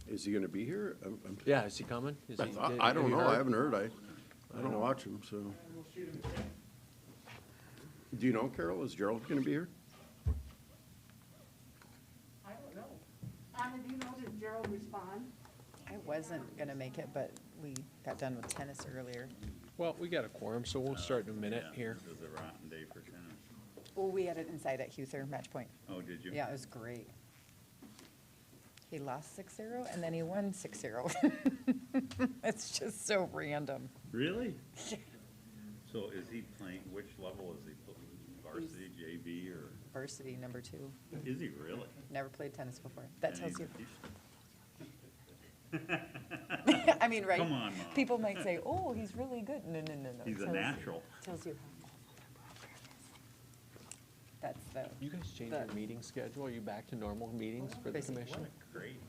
Is he gonna be here? Yeah, is he coming? I don't know, I haven't heard, I don't watch him, so. Do you know, Carol, is Gerald gonna be here? I don't know. Anna, do you know, did Gerald respond? I wasn't gonna make it, but we got done with tennis earlier. Well, we got a quorum, so we'll start in a minute here. It was a rotten day for tennis. Well, we had it inside at Huther, Match Point. Oh, did you? Yeah, it was great. He lost 6-0 and then he won 6-0. It's just so random. Really? So is he playing, which level is he playing? Varsity, JV, or? Varsity number 2. Is he really? Never played tennis before. That And tells you. he's- I mean, right? Come on, Mom. People might say, oh, he's really good. No, no, no, no. He's a Tells- natural. Tells you how old their program is. That's the. You guys changed your meeting schedule? Are you back to normal meetings for the Basically. commission? Great.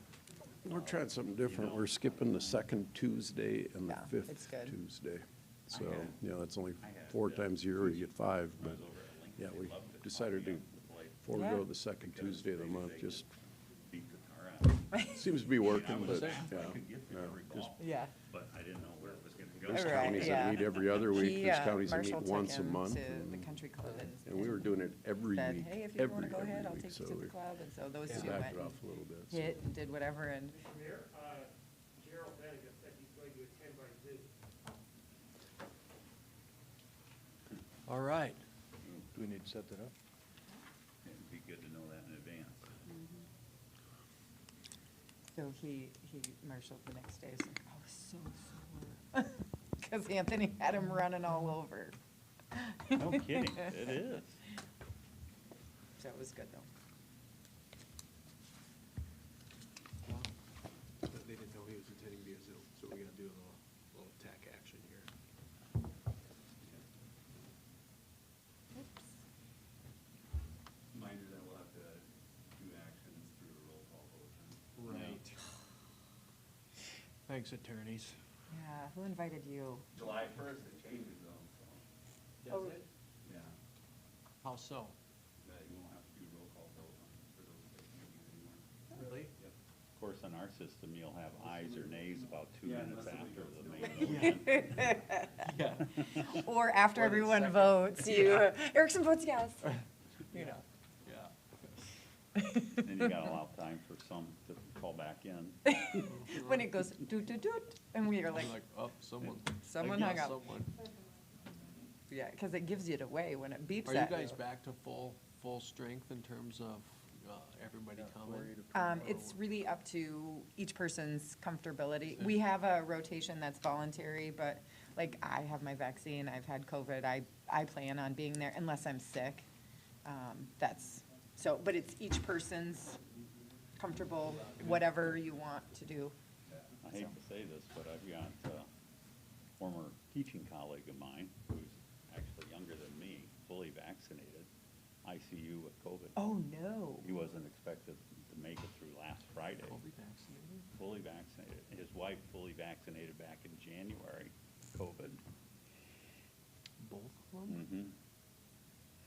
We're trying something different. We're skipping the second Tuesday and the Yeah, it's fifth good. Tuesday. So, had- you know, it's only I had, 4 times a year you get 5, I but, was over at Lincoln. yeah, They we loved it. decided to Like, forego Yeah. the second Tuesday of the month. Just beat the tar out. seems to be working, I but, was- yeah. I could get there every just ball, Yeah. but I didn't know where it was gonna There's go. Right, counties yeah. that meet every other week, He, there's counties that meet Marshall took once a him month. to the and- country club And we were doing it every said, week, hey, if you wanna every go ahead, I'll week, take so you to the we club. And so those two backed went it off and a little bit. so. hit and did whatever and Mayor, Gerald Bennigan said he's going to attend by Zoom. All right. Do we need to set that up? It'd be good to know that in advance. so he marshaled the next day. He's like, I was so sore. Because Anthony had him running all over. No kidding, it is. So it was good though. They didn't know he was attending via Zoom, so we gotta do a little tack action here. Reminder that we'll have to do actions through a roll call vote. Right. Thanks, attorneys. Yeah, who invited you? July 1st, it changes though, so, Does it? yeah. How so? That you won't have to do roll call vote for those big meetings anymore. Really? Yep. Of course, on our system, you'll have ayes or nays about 2 minutes after the main vote. Yeah. Or after Or the everyone second. votes, you, Erickson votes yes. You know. Yeah. Then you gotta allow time for some to call back in. When it goes doot, doot, doot, and we are like, I'm like, oh, someone. Someone I hung guess up. someone. yeah, because it gives it away when it beeps Are you at guys back to full strength in terms of everybody coming? It's really up to each person's comfortability. We have a rotation that's voluntary, but like I have my vaccine, I've had COVID, I plan on being there unless I'm sick. But it's each person's comfortable, whatever you want to do. I hate to say this, but I've got a former teaching colleague of mine who's actually younger than me, fully vaccinated, ICU with COVID. Oh, no. He wasn't expected to make it through last Friday. Fully vaccinated? Fully vaccinated. His wife fully vaccinated back in January, COVID. Both of them? Mm-hmm.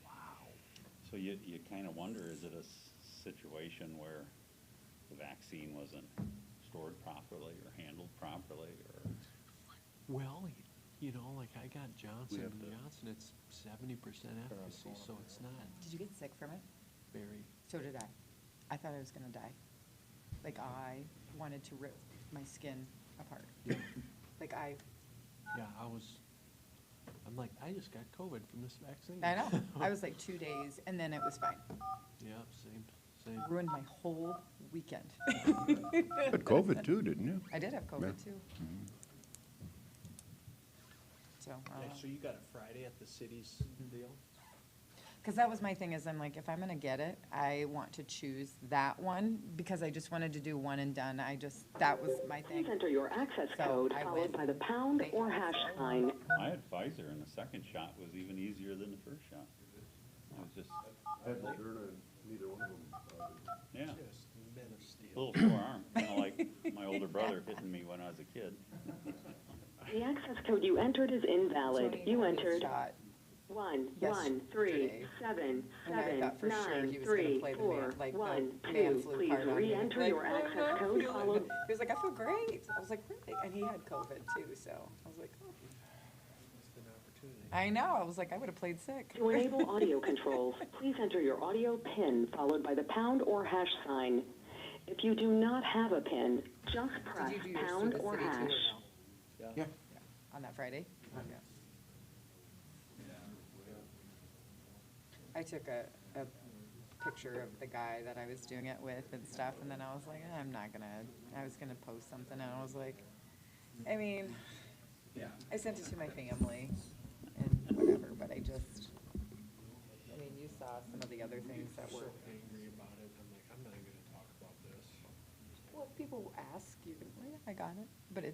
Wow. So you kind of wonder, is it a situation where the vaccine wasn't stored properly or handled properly, or? Well, you know, like I got We Johnson have and to- Johnson, it's 70% efficacy, so it's not Did you get sick from it? very, So did I. I thought I was gonna die. Like I wanted to rip my skin apart. Like yeah, I'm like, I just got COVID from this vaccine. I know. I was like 2 days and then it was fine. Yeah, same. Ruined my whole weekend. You had COVID too, didn't you? I did have Yeah. COVID too. Mhm. So, So you got it Friday at the city's deal? because that was my thing is I'm like, if I'm gonna get it, I want to choose that one because I just wanted to do one and done. That was my thing. Please enter your access So code I followed went- by the pound they or had hash it. sign. I had Pfizer, and the second shot was even easier than the first shot. I was just, Neither one of them. yeah, Just men of a steel. little sore arm, kind of like my older brother hitting me when I was a kid. The access code you entered is invalid. So You had this entered shot 1 yesterday. 1 3 7 And I 7 thought for sure 9 he was gonna 3 play the 4 man, like 1 the man 2. flu Please card on me. re-enter Like, your "Oh, access no, code feeling followed. good." He was like, I feel great. I was like, really? And he had COVID too, so I was like, oh. I know. I was like, I would have played sick. To enable audio controls, please enter your audio PIN followed by the pound or hash sign. If you do not have a PIN, just press Did you do yours pound through the or city too, or hash. no? Yeah. On that Friday? Okay. I took a picture of the guy that I was doing it with and stuff, and then I was like, I was gonna post something, and I was like, I mean, I sent it to my family and whatever, but I mean, you saw some of the other things that were, Angry about it, I'm like, I'm not even gonna talk about this. well, if people ask, you can, well, yeah, I got it, but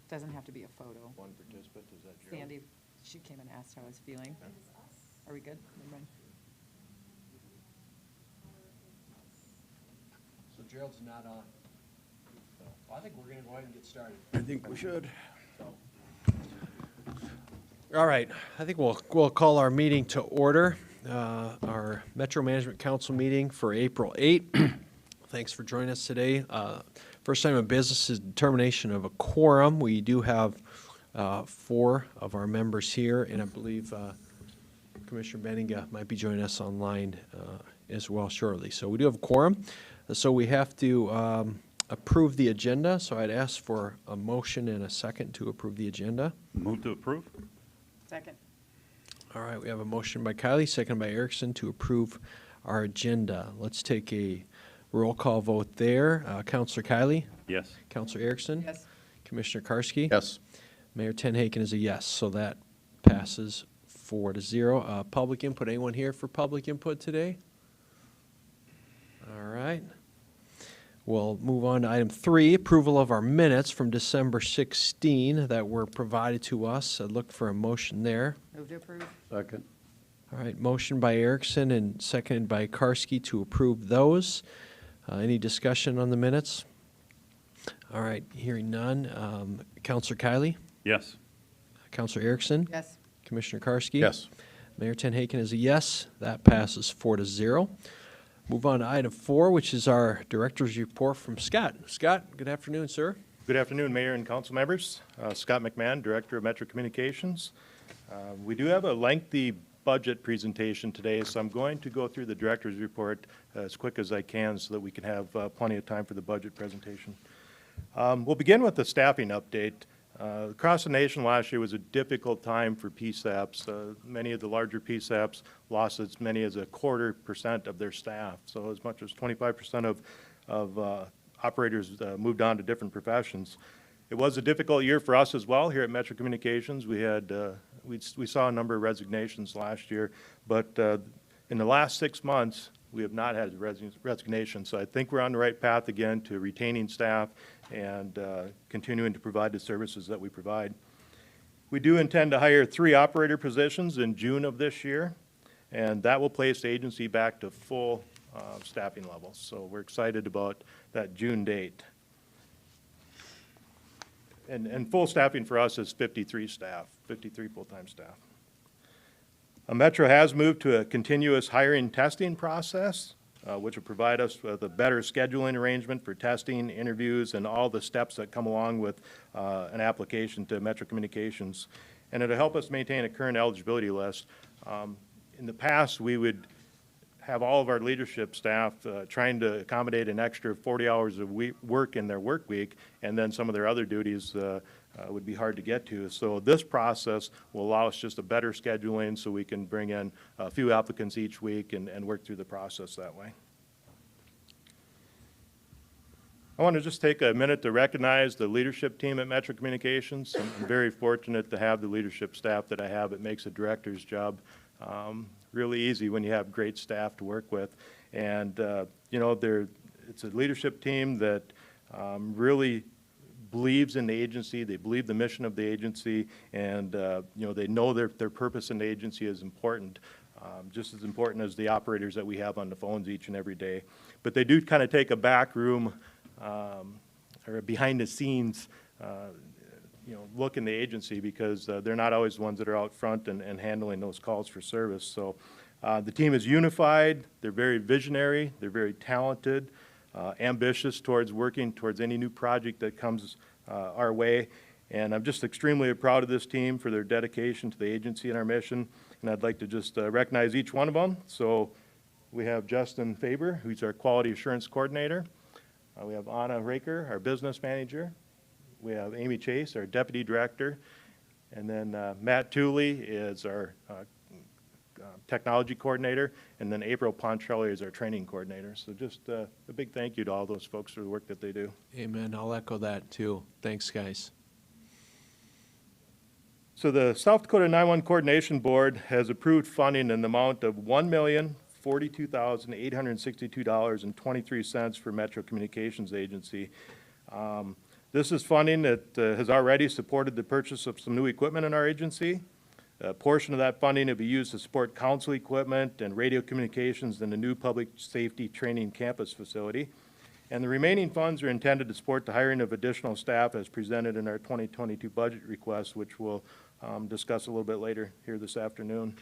doesn't have to be a photo. One participant, is that Gerald? Sandy, she came and asked how I was feeling. Are we good? Never mind. So Gerald's not on. So, I think we're gonna go ahead and get started. I think we should. All right, I think we'll call our meeting to order, our Metro Management Council meeting for April 8. Thanks for joining us today. First time of business is determination of a quorum. We do have 4 of our members here, and I believe Commissioner Benninga might be joining us online as well shortly. So we do have a quorum. So we have to approve the agenda. So I'd ask for a motion and a second to approve the agenda. Move to approve? Second. All right, we have a motion by Kylie, second by Erickson to approve our agenda. Let's take a roll call vote there. Counselor Kylie? Yes. Counselor Erickson? Yes. Commissioner Karski? Yes. Mayor Tenhaken is a yes, so that passes 4-0. Public input, anyone here for public input today? All right. We'll move on to item 3, approval of our minutes from December 16 that were provided to us. I'd look for a motion there. Move to approve. Second. All right, motion by Erickson and seconded by Karski to approve those. Any discussion on the minutes? All right, hearing none. Counselor Kylie? Yes. Counselor Erickson? Yes. Commissioner Karski? Yes. Mayor Tenhaken is a yes. That passes 4-0. Move on to item 4, which is our director's report from Scott. Scott, good afternoon, sir. Good afternoon, Mayor and council members. Scott McMahon, Director of Metro Communications. We do have a lengthy budget presentation today, so I'm going to go through the director's report as quick as I can so that we can have plenty of time for the budget presentation. We'll begin with the staffing update. Across the nation last year was a difficult time for PSAPs. Many of the larger PSAPs lost as many as 0.25% of their staff. So as much as 25% of operators moved on to different professions. It was a difficult year for us as well here at Metro Communications. We had we saw a number of resignations last year, but in the last 6 months we have not had resignations. So I think we're on the right path again to retaining staff and continuing to provide the services that we provide. We do intend to hire 3 operator positions in June of this year, and that will place the agency back to full staffing levels. So we're excited about that June date. And full staffing for us is 53 staff, 53 full-time staff. Metro has moved to a continuous hiring testing process, which will provide us with a better scheduling arrangement for testing, interviews, and all the steps that come along with an application to Metro Communications. And it'll help us maintain a current eligibility list. In the past, we would have all of our leadership staff trying to accommodate an extra 40 hours of work in their work week, and then some of their other duties would be hard to get to. So this process will allow us just a better scheduling so we can bring in a few applicants each week and work through the process that way. I want to just take a minute to recognize the leadership team at Metro Communications. I'm very fortunate to have the leadership staff that I have. It makes a director's job really easy when you have great staff to work with. And, you know, it's a leadership team that really believes in the agency. They believe the mission of the agency, and, you know, they know their purpose in the agency is important, just as important as the operators that we have on the phones each and every day. But they do kind of take a back room or behind the scenes look in the agency because they're not always the ones that are out front and handling those calls for service. So the team is unified, they're very visionary, they're very talented, ambitious towards working towards any new project that comes our way. And I'm just extremely proud of this team for their dedication to the agency and our mission. And I'd like to just recognize each one of them. So we have Justin Faber, who's our Quality Assurance Coordinator. We have Anna Raker, our Business Manager. We have Amy Chase, our Deputy Director. And then Matt Tooley is our Technology Coordinator. And then April Pontrelli is our Training Coordinator. So just a big thank you to all those folks for the work that they do. Amen. I'll echo that too. Thanks, guys. So the South Dakota 911 Coordination Board has approved funding in the amount of $1,042,862.23 for Metro Communications Agency. This is funding that has already supported the purchase of some new equipment in our agency. A portion of that funding will be used to support council equipment and radio communications in the new public safety training campus facility. And the remaining funds are intended to support the hiring of additional staff as presented in our 2022 budget request, which we'll discuss a little bit later here this afternoon.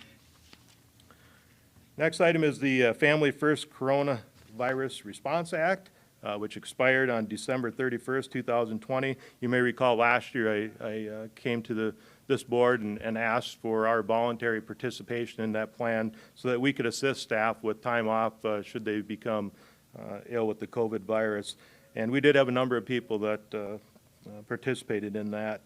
Next item is the Family First Coronavirus Response Act, which expired on December 31st, 2020. You may recall last year I came to this board and asked for our voluntary participation in that plan so that we could assist staff with time off should they become ill with the COVID virus. And we did have a number of people that participated in that.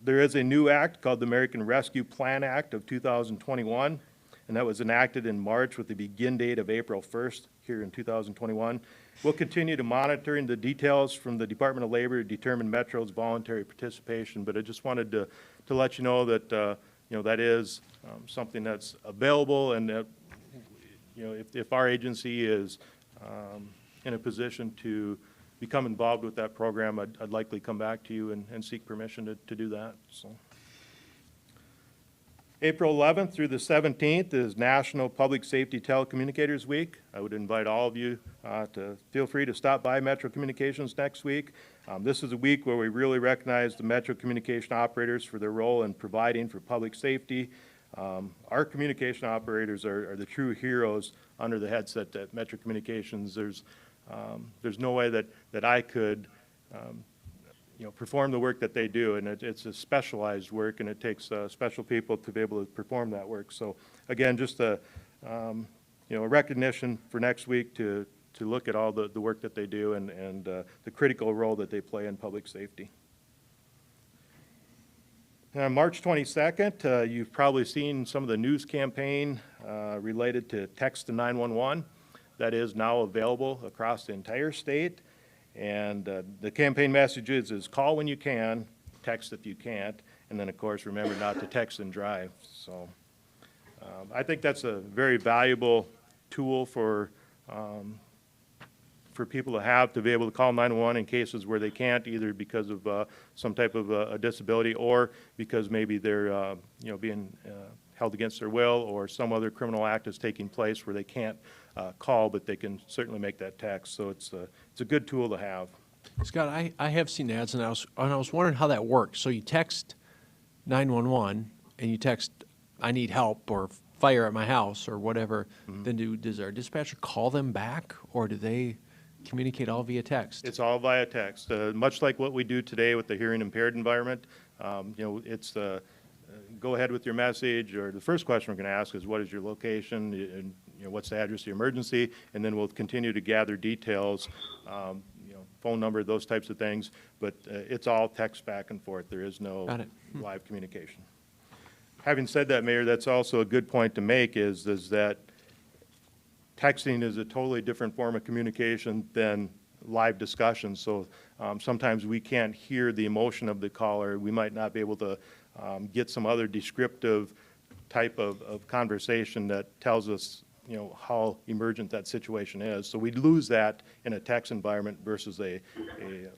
There is a new act called the American Rescue Plan Act of 2021, and that was enacted in March with the begin date of April 1st here in 2021. We'll continue to monitor the details from the Department of Labor to determine Metro's voluntary participation, but I just wanted to let you know that that is something that's available, and that if our agency is in a position to become involved with that program, I'd likely come back to you and seek permission to do that. So, April 11th through the 17th is National Public Safety Telecommunicators Week. I would invite all of you to feel free to stop by Metro Communications next week. This is a week where we really recognize the Metro Communication operators for their role in providing for public safety. Our communication operators are the true heroes under the headset at Metro Communications. There's no way that I could perform the work that they do, and it's a specialized work, and it takes special people to be able to perform that work. So again, just a recognition for next week to look at all the work that they do and the critical role that they play in public safety. On March 22nd, you've probably seen some of the news campaign related to text to 911. That is now available across the entire state. And the campaign message is call when you can, text if you can't, and then, of course, remember not to text and drive. So I think that's a very valuable tool for people to have to be able to call 911 in cases where they can't, either because of some type of a disability or because maybe they're being held against their will or some other criminal act is taking place where they can't call, but they can certainly make that text. So it's a good tool to have. Scott, I have seen ads, and I was wondering how that works. So you text 911 and you text, I need help, or fire at my house, or whatever. Mm-hmm. Then does our dispatcher call them back, or do they communicate all via text? It's all via text. Much like what we do today with the hearing impaired environment, it's go ahead with your message, or the first question we're going to ask is what is your location, and what's the address of the emergency, and then we'll continue to gather details, phone number, those types of things, but it's all text back and forth. There is no live communication. Having said that, Mayor, that's also a good point to make is that texting is a totally different form of communication than live discussion. So sometimes we can't hear the emotion of the caller. We might not be able to get some other descriptive type of conversation that tells us how emergent that situation is. So we lose that in a text environment versus a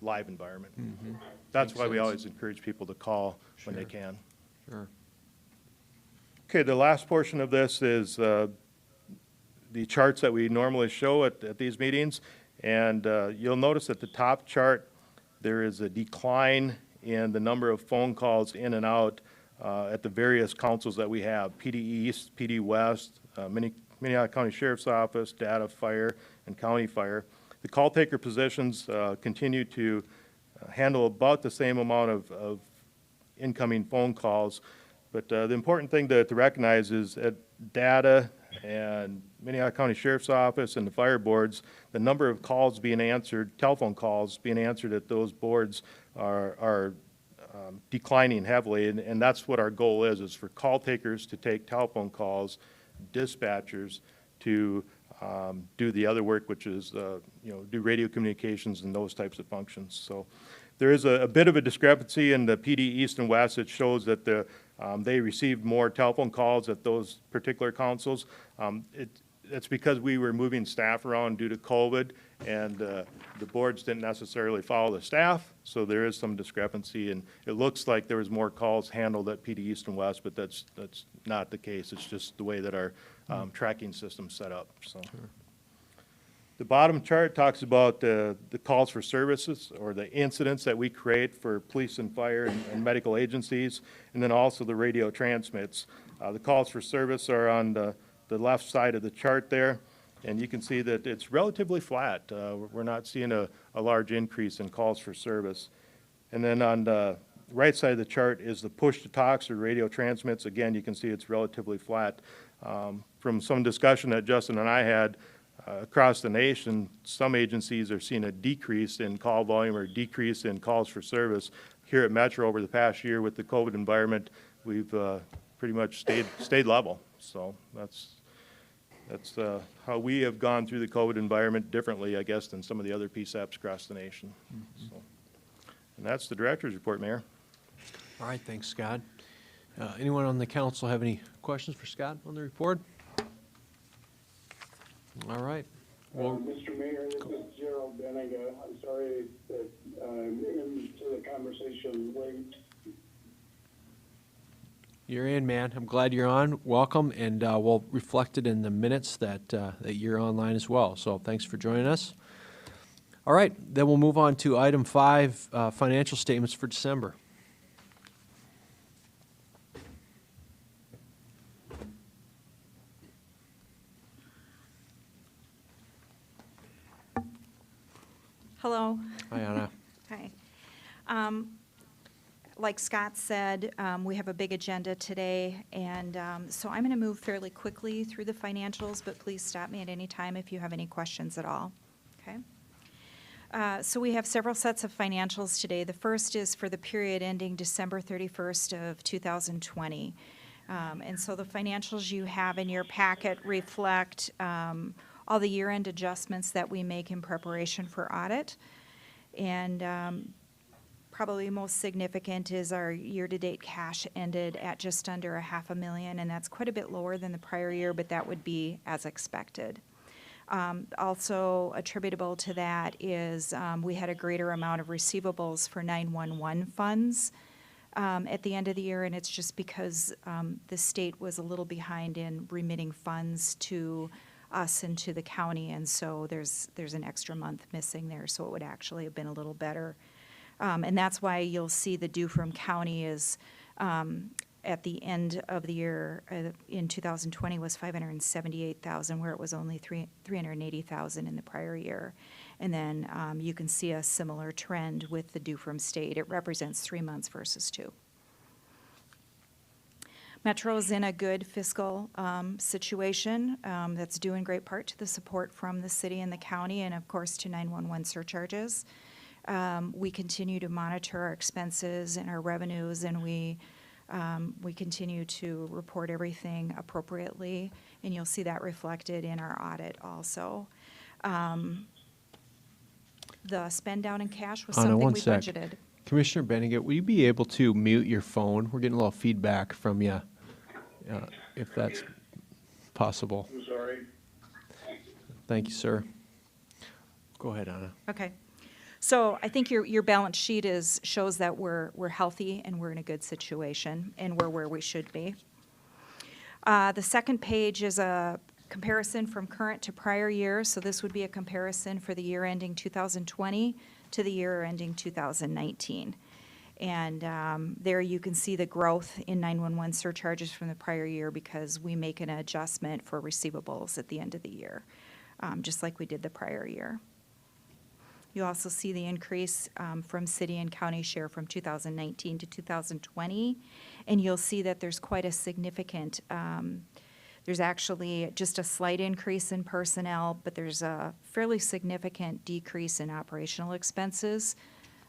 live environment. Mm-hmm. That's why we always encourage people to call when they can. Sure. Okay, the last portion of this is the charts that we normally show at these meetings. And you'll notice at the top chart there is a decline in the number of phone calls in and out at the various councils that we have, PD East, PD West, Minnehaha County Sheriff's Office, Data Fire, and County Fire. The call taker positions continue to handle about the same amount of incoming phone calls. But the important thing to recognize is at Data and Minnehaha County Sheriff's Office and the fire boards, the number of calls being answered, telephone calls being answered at those boards are declining heavily. And that's what our goal is for call takers to take telephone calls, dispatchers to do the other work, which is, do radio communications and those types of functions. So there is a bit of a discrepancy in the PD East and West. It shows that they received more telephone calls at those particular councils. It's because we were moving staff around due to COVID, and the boards didn't necessarily follow the staff, so there is some discrepancy, and it looks like there was more calls handled at PD East and West, but that's not the case. It's just the way that our tracking system's set up. So. Sure. The bottom chart talks about the calls for services or the incidents that we create for police and fire and medical agencies, and then also the radio transmits. The calls for service are on the left side of the chart there, and you can see that it's relatively flat. We're not seeing a large increase in calls for service. And then on the right side of the chart is the push-to-talks or radio transmits. Again, you can see it's relatively flat. From some discussion that Justin and I had, across the nation, some agencies are seeing a decrease in call volume or decrease in calls for service. Here at Metro over the past year with the COVID environment, we've pretty much stayed level. So that's how we have gone through the COVID environment differently, I guess, than some of the other PSAPs across the nation. Mm-hmm. So, and that's the director's report, Mayor. All right, thanks, Scott. Anyone on the council have any questions for Scott on the report? All right. Well, Mr. Mayor, this is Gerald Benega. I'm sorry that I'm into the conversation late. You're in, man. I'm glad you're on. Welcome, and we'll reflect it in the minutes that you're online as well. So thanks for joining us. All right, then we'll move on to item 5, financial statements for December. Hello. Hi, Anna. Hi. Like Scott said, we have a big agenda today, and so I'm going to move fairly quickly through the financials, but please stop me at any time if you have any questions at all. Okay? So we have several sets of financials today. The first is for the period ending December 31st of 2020. And so the financials you have in your packet reflect all the year-end adjustments that we make in preparation for audit. And probably most significant is our year-to-date cash ended at just under $500,000, and that's quite a bit lower than the prior year, but that would be as expected. Also attributable to that is we had a greater amount of receivables for 911 funds at the end of the year, and it's just because the state was a little behind in remitting funds to us and to the county, and so there's an extra month missing there, so it would actually have been a little better. And that's why you'll see the due from county is at the end of the year in 2020 was $578,000, where it was only $380,000 in the prior year. And then you can see a similar trend with the due from state. It represents 3 months versus 2. Metro is in a good fiscal situation that's due in great part to the support from the city and the county, and of course to 911 surcharges. We continue to monitor our expenses and our revenues, and we continue to report everything appropriately, and you'll see that reflected in our audit also. The spend down in cash was something we budgeted. Commissioner Benninger, will you be able to mute your phone? We're getting a little feedback from you, if that's possible. I'm sorry. Thank you, sir. Go ahead, Anna. Okay. So I think your balance sheet shows that we're healthy and we're in a good situation and we're where we should be. The second page is a comparison from current to prior year. So this would be a comparison for the year ending 2020 to the year ending 2019. And there you can see the growth in 911 surcharges from the prior year because we make an adjustment for receivables at the end of the year, just like we did the prior year. You also see the increase from city and county share from 2019 to 2020. And you'll see that there's quite a significant, there's actually just a slight increase in personnel, but there's a fairly significant decrease in operational expenses.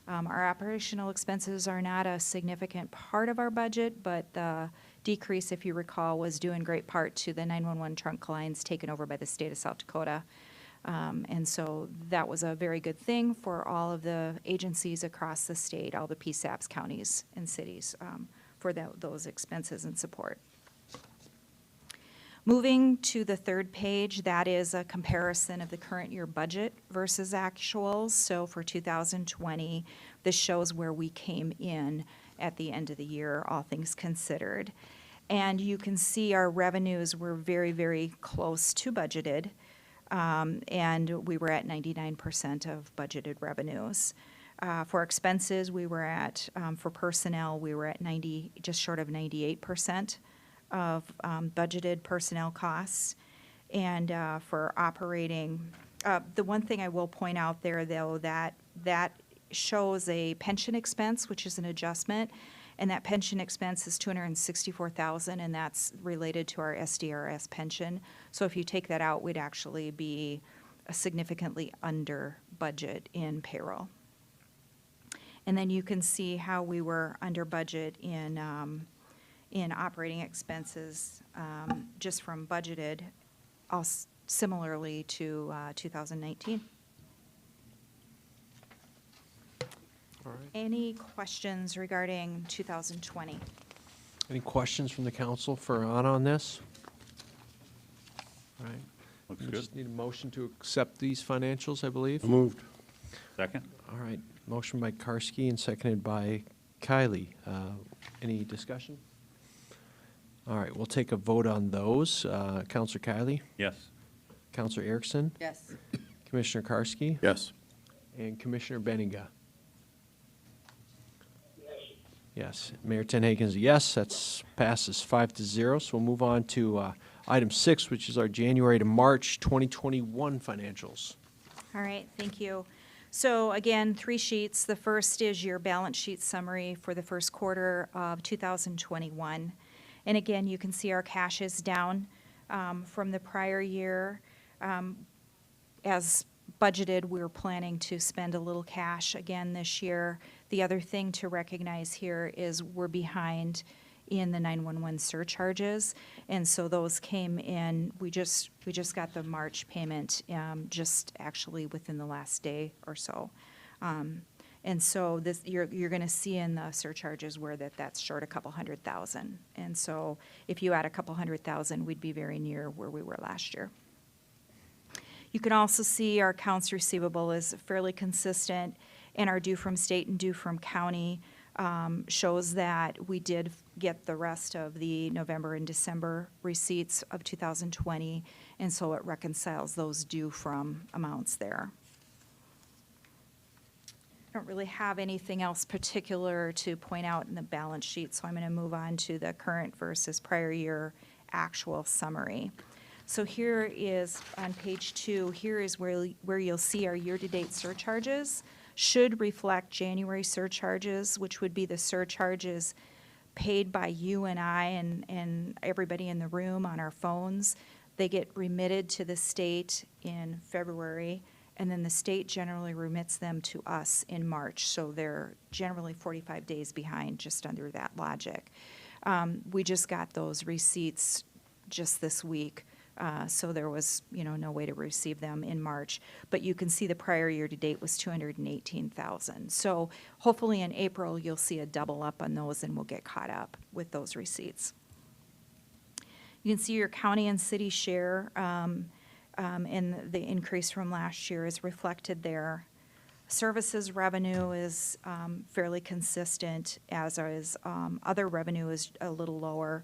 Our operational expenses are not a significant part of our budget, but the decrease, if you recall, was due in great part to the 911 trunk lines taken over by the state of South Dakota. And so that was a very good thing for all of the agencies across the state, all the PSAPs, counties, and cities, for those expenses and support. Moving to the third page, that is a comparison of the current year budget versus actuals. So for 2020, this shows where we came in at the end of the year, all things considered. And you can see our revenues were very, very close to budgeted. And we were at 99% of budgeted revenues. For expenses, we were at, for personnel, we were at just short of 98% of budgeted personnel costs. And for operating, the one thing I will point out there, though, that shows a pension expense, which is an adjustment, and that pension expense is $264,000, and that's related to our SDRS pension. So if you take that out, we'd actually be significantly under budget in payroll. And then you can see how we were under budget in operating expenses, just from budgeted, similarly to 2019. All right. Any questions regarding 2020? Any questions from the council for on this? All right. Looks We good. just need a motion to accept these financials, I believe. Moved. Second? All right. Motion by Karski and seconded by Kylie. Any discussion? All right, we'll take a vote on those. Counselor Kylie, Yes. Counselor Erickson, Yes. Commissioner Karski, Yes. and Commissioner Benninga. Yes. Mayor Tenhagen is a yes. That's passes 5-0. So we'll move on to item 6, which is our January to March 2021 financials. All right, thank you. So again, 3 sheets. The first is your balance sheet summary for the first quarter of 2021. And again, you can see our cash is down from the prior year. As budgeted, we're planning to spend a little cash again this year. The other thing to recognize here is we're behind in the 911 surcharges, and so those came in. We just got the March payment just actually within the last day or so. And so this, you're going to see in the surcharges where that's short a couple $100,000. And so if you add a couple $100,000, we'd be very near where we were last year. You can also see our accounts receivable is fairly consistent, and our due from state and due from county shows that we did get the rest of the November and December receipts of 2020, and so it reconciles those due from amounts there. I don't really have anything else particular to point out in the balance sheet, so I'm going to move on to the current versus prior year actual summary. So here is, on page 2, here is where you'll see our year-to-date surcharges. Should reflect January surcharges, which would be the surcharges paid by you and I and everybody in the room on our phones. They get remitted to the state in February, and then the state generally remits them to us in March. So they're generally 45 days behind, just under that logic. We just got those receipts just this week. So there was, no way to receive them in March. But you can see the prior year to date was $218,000. So hopefully in April, you'll see a double up on those, and we'll get caught up with those receipts. You can see your county and city share, and the increase from last year is reflected there. Services revenue is fairly consistent, as is other revenue is a little lower.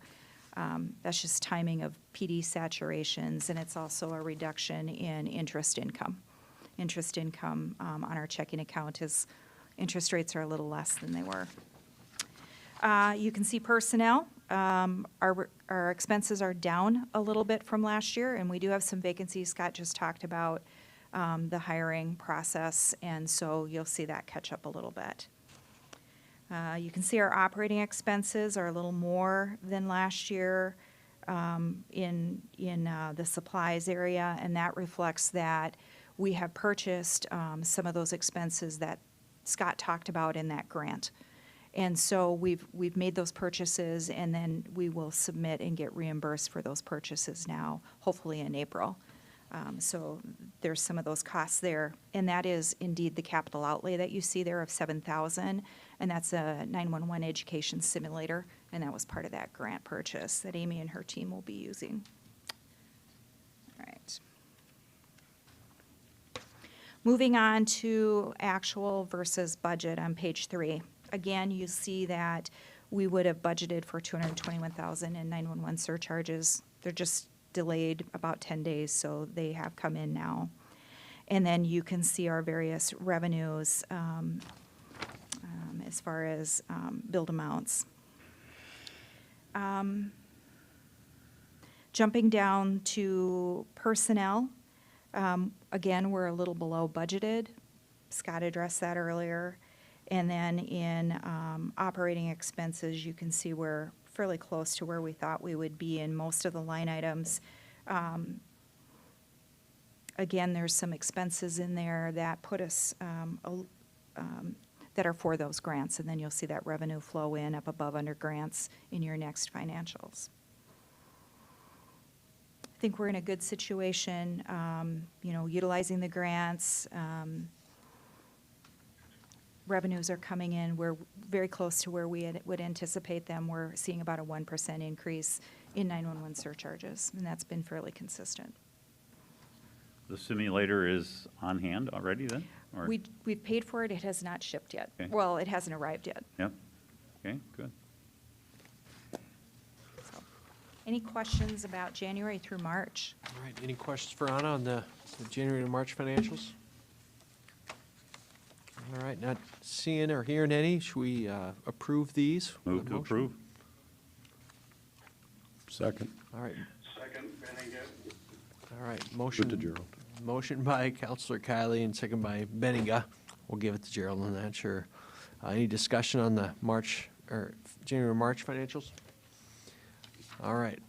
That's just timing of PD saturations, and it's also a reduction in interest income. Interest income on our checking account is, interest rates are a little less than they were You can see personnel. Our expenses are down a little bit from last year, and we do have some vacancies. Scott just talked about the hiring process, and so you'll see that catch up a little bit. You can see our operating expenses are a little more than last year in the supplies area, and that reflects that we have purchased some of those expenses that Scott talked about in that grant. And so we've made those purchases, and then we will submit and get reimbursed for those purchases now, hopefully in April. So there's some of those costs there, and that is indeed the capital outlay that you see there of $7,000, and that's a 911 education simulator, and that was part of that grant purchase that Amy and her team will be using. All right. Moving on to actual versus budget on page 3. Again, you see that we would have budgeted for $221,000 in 911 surcharges. They're just delayed about 10 days, so they have come in now. And then you can see our various revenues as far as billed amounts. Jumping down to personnel, again, we're a little below budgeted. Scott addressed that earlier. And then in operating expenses, you can see we're fairly close to where we thought we would be in most of the line items. Again, there's some expenses in there that put us, that are for those grants, and then you'll see that revenue flow in up above under grants in your next financials. I think we're in a good situation, utilizing the grants. Revenues are coming in. We're very close to where we would anticipate them. We're seeing about a 1% increase in 911 surcharges, and that's been fairly consistent. The simulator is on hand already then? Or- We've paid for it. It has not shipped yet. Okay. Well, it hasn't arrived yet. Yep. Okay, good. So, any questions about January through March? All right, any questions for Anna on the January to March financials? All right, not seeing or hearing any, should we approve these? Move to Motion? approve. Second. All right, Second, Benninger. all right, Good to motion, Gerald. motion by Counselor Kiley and second by Benninga. We'll give it to Gerald on that, sure. Any discussion on the January, March financials? All right,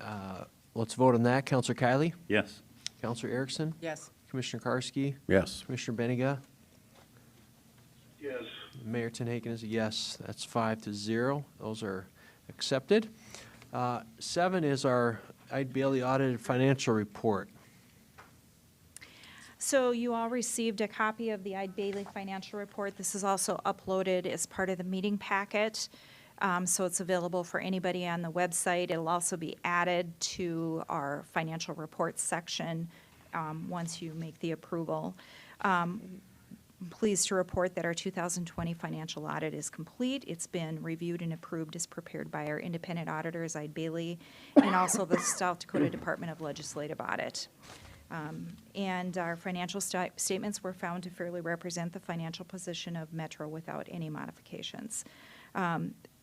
let's vote on that. Counselor Kiley? Yes. Counselor Erickson? Yes. Commissioner Karski? Yes. Commissioner Benninga? Yes. Mayor Tenhaken is a yes. That's 5-0. Those are accepted. 7 is our Eid Bailey audited financial report. So you all received a copy of the Eid Bailey financial report. This is also uploaded as part of the meeting packet. So it's available for anybody on the website. It'll also be added to our financial reports section once you make the approval. I'm pleased to report that our 2020 financial audit is complete. It's been reviewed and approved as prepared by our independent auditors, Eid Bailey, and also the South Dakota Department of Legislative Audit. And our financial statements were found to fairly represent the financial position of Metro without any modifications.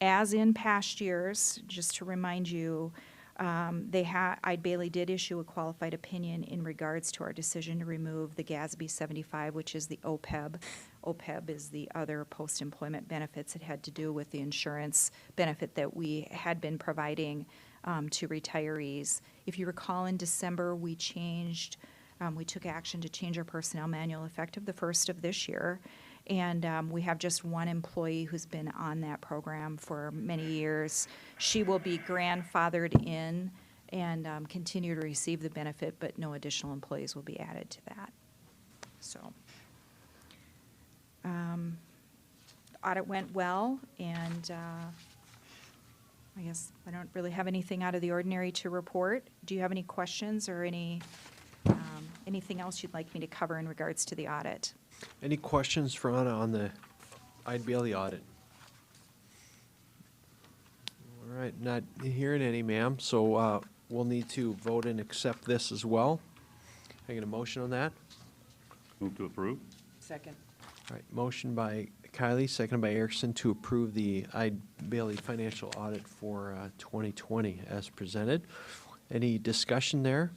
As in past years, just to remind you, Eid Bailey did issue a qualified opinion in regards to our decision to remove the GASB 75, which is the OPEB. OPEB is the other post-employment benefits. It had to do with the insurance benefit that we had been providing to retirees. If you recall, in December, we took action to change our personnel manual effective the 1st of this year. And we have just one employee who's been on that program for many years. She will be grandfathered in and continue to receive the benefit, but no additional employees will be added to that. So, audit went well, and I guess I don't really have anything out of the ordinary to report. Do you have any questions or anything else you'd like me to cover in regards to the audit? Any questions for Anna on the Eid Bailey audit? All right, not hearing any, ma'am, so we'll need to vote and accept this as well. Can I get a motion on that? Move to approve. Second. All right, motion by Kiley, seconded by Erickson, to approve the Bailey financial audit for 2020 as presented. Any discussion there?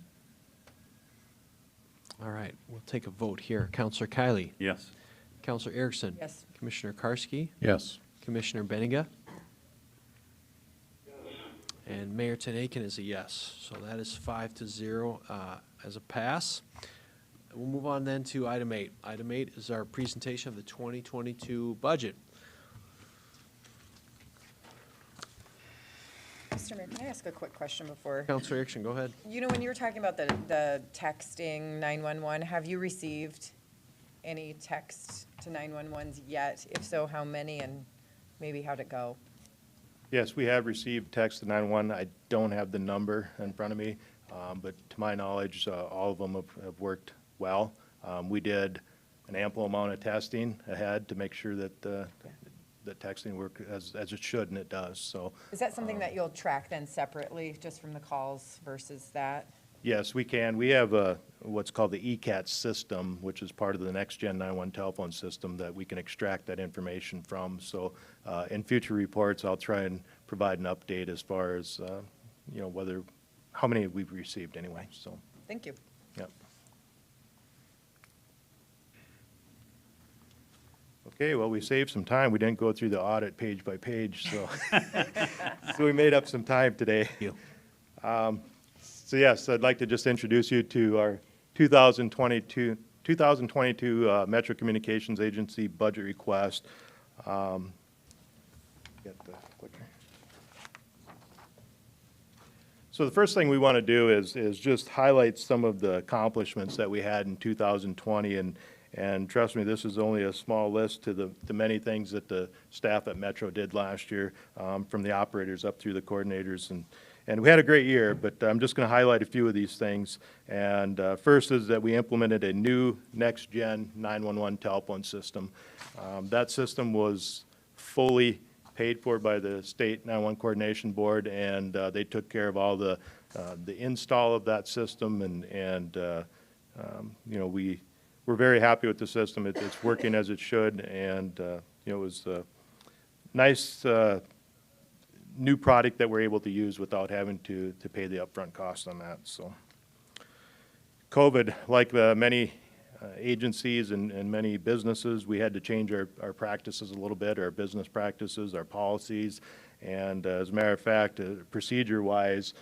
All right, we'll take a vote here. Counselor Kiley? Yes. Counselor Erickson? Yes. Commissioner Karski? Yes. Commissioner Benega? And Mayor Tenaiken is a yes. So that is 5-0 as a pass. We'll move on then to item 8. Item 8 is our presentation of the 2022 budget. Mr. Mayor, can I ask a quick question before? Counselor Erickson, go ahead. You know, when you were talking about the texting 911, have you received any text to 911s yet? If so, how many, and maybe how'd it go? Yes, we have received text to 911. I don't have the number in front of me, but to my knowledge, all of them have worked well. We did an ample amount of testing ahead to make sure that that texting worked as it should, and it does. So Is that something that you'll track then separately, just from the calls versus that? yes, we can. We have what's called the ECAT system, which is part of the Next Gen 911 telephone system that we can extract that information from. So in future reports, I'll try and provide an update as far as you know, how many we've received anyway. So Thank you. yep. Okay, well, we saved some time. We didn't go through the audit page by page, so so we made up some time today. So yes, I'd like to just introduce you to our 2022 Metro Communications Agency budget request. Get the clicker. So the first thing we want to do is just highlight some of the accomplishments that we had in 2020, and trust me, this is only a small list to the many things that the staff at Metro did last year, from the operators up through the coordinators, and we had a great year, but I'm just going to highlight a few of these things. And first is that we implemented a new next-gen 911 telephone system. That system was fully paid for by the State 911 Coordination Board, and they took care of all the install of that system, and you know, we're very happy with the system. It's working as it should, and you know, it was a nice new product that we're able to use without having to pay the upfront cost on that. So COVID, like many agencies and many businesses, we had to change our practices a little bit, our business practices, our policies, and as a matter of fact, procedure-wise,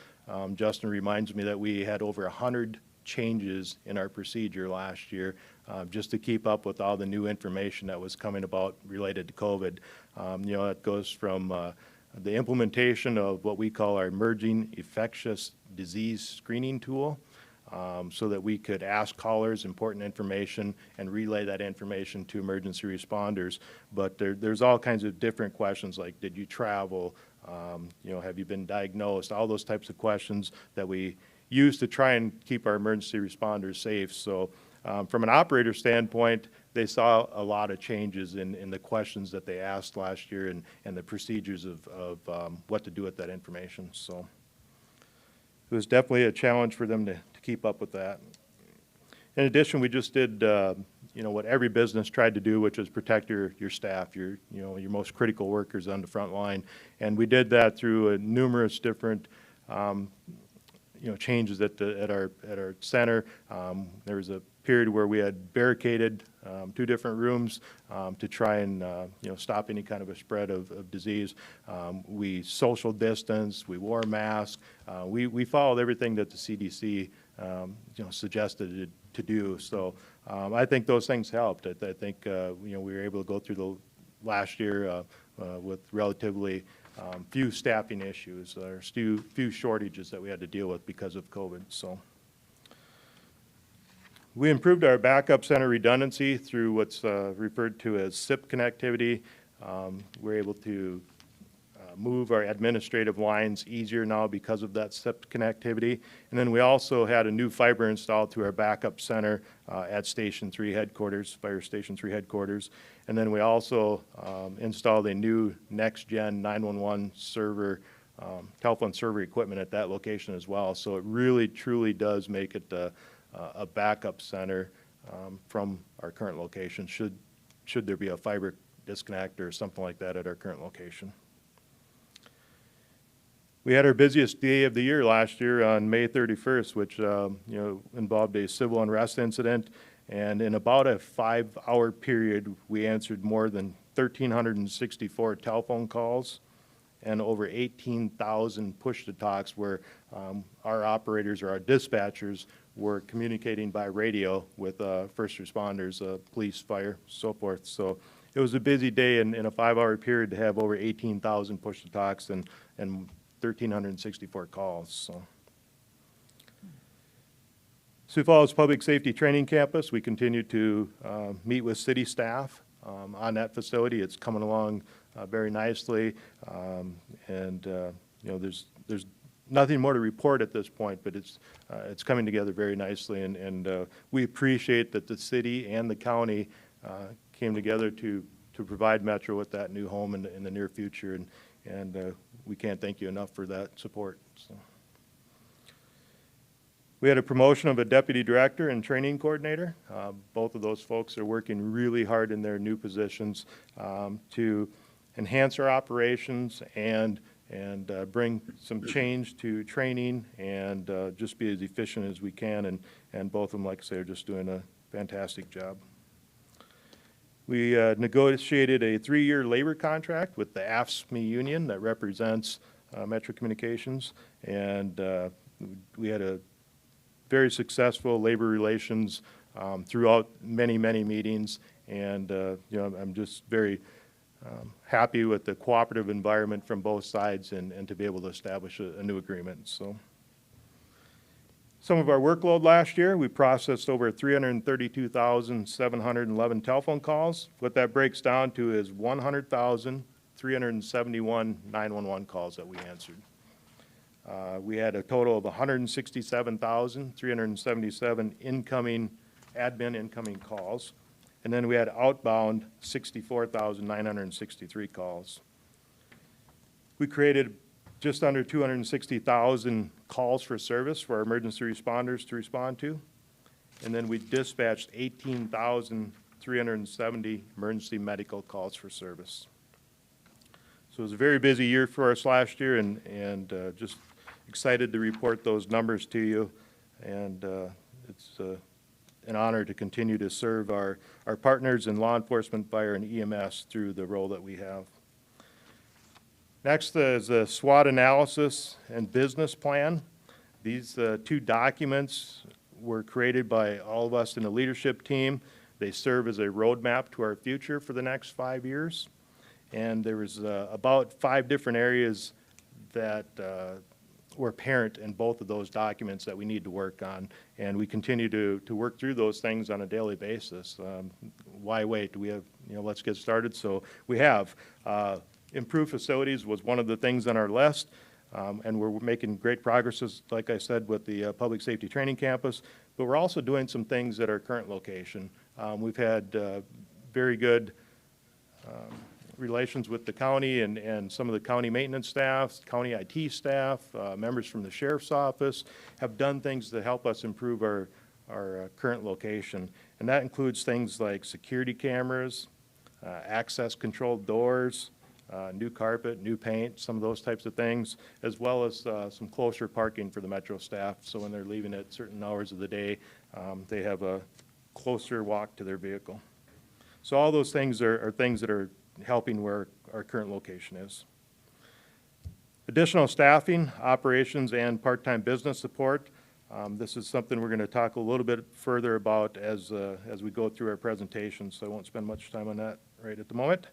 Justin reminds me that we had over 100 changes in our procedure last year, just to keep up with all the new information that was coming about related to COVID. You know, it goes from the implementation of what we call our emerging infectious disease screening tool, so that we could ask callers important information and relay that information to emergency responders. But there's all kinds of different questions, like did you travel, you know, have you been diagnosed, all those types of questions that we use to try and keep our emergency responders safe. So from an operator standpoint, they saw a lot of changes in the questions that they asked last year, and the procedures of what to do with that information. So it was definitely a challenge for them to keep up with that. In addition, we just did you know, what every business tried to do, which is protect your staff, your most critical workers on the front line, and we did that through numerous different you know, changes at our center. There was a period where we had barricaded 2 different rooms to try and you know, stop any kind of a spread of disease. We social distanced, we wore masks, we followed everything that the CDC you know, suggested to do. So I think those things helped. I think you know, we were able to go through the last year with relatively few staffing issues, or few shortages that we had to deal with because of COVID. So we improved our backup center redundancy through what's referred to as SIP connectivity. We're able to move our administrative lines easier now because of that SIP connectivity. And then we also had a new fiber installed to our backup center at Station 3 headquarters, Fire Station 3 headquarters. And then we also installed a new next-gen 911 server, telephone server equipment at that location as well. So it really, truly does make it a backup center from our current location should there be a fiber disconnect or something like that at our current location. We had our busiest day of the year last year on May 31st, which involved a civil unrest incident. And in about a 5-hour period, we answered more than 1,364 telephone calls and over 18,000 push-to-talks where our operators or our dispatchers were communicating by radio with first responders, police, fire, so forth. So it was a busy day in a 5-hour period to have over 18,000 push-to-talks and 1,364 calls. So. Sioux Falls Public Safety Training Campus, we continue to meet with city staff on that facility. It's coming along very nicely, there's nothing more to report at this point, but it's coming together very nicely, and we appreciate that the city and the county came together to provide Metro with that new home in the near future, and we can't thank you enough for that support. So. We had a promotion of a deputy director and training coordinator. Both of those folks are working really hard in their new positions to enhance our operations and bring some change to training and just be as efficient as we can. And both of them, like I say, are just doing a fantastic job. We negotiated a 3-year labor contract with the AFSCME union that represents Metro Communications, and we had a very successful labor relations throughout many meetings, and I'm just very happy with the cooperative environment from both sides and to be able to establish a new agreement. So, some of our workload last year, we processed over 332,711 telephone calls. What that breaks down to is 100,371 911 calls that we answered. We had a total of 167,377 admin incoming calls. And then we had outbound 64,963 calls. We created just under 260,000 calls for service for our emergency responders to respond to. And then we dispatched 18,370 emergency medical calls for service. So it was a very busy year for us last year, and just excited to report those numbers to you. And it's an honor to continue to serve our partners in law enforcement, fire, and EMS through the role that we have. Next is a SWOT analysis and business plan. These 2 documents were created by all of us in the leadership team. They serve as a roadmap to our future for the next 5 years. And there was about 5 different areas that were apparent in both of those documents that we need to work on. And we continue to work through those things on a daily basis. Why wait? We have, let's get started. So we have. Improved facilities was one of the things on our list. And we're making great progress, like I said, with the public safety training campus. But we're also doing some things at our current location. We've had very good relations with the county and some of the county maintenance staff, county IT staff, members from the sheriff's office have done things to help us improve our current location. And that includes things like security cameras, access controlled doors, new carpet, new paint, some of those types of things, as well as some closer parking for the Metro staff. So when they're leaving at certain hours of the day, they have a closer walk to their vehicle. So all those things are things that are helping where our current location is. Additional staffing, operations, and part-time business support. This is something we're going to talk a little bit further about as we go through our presentation, so I won't spend much time on that right at the moment.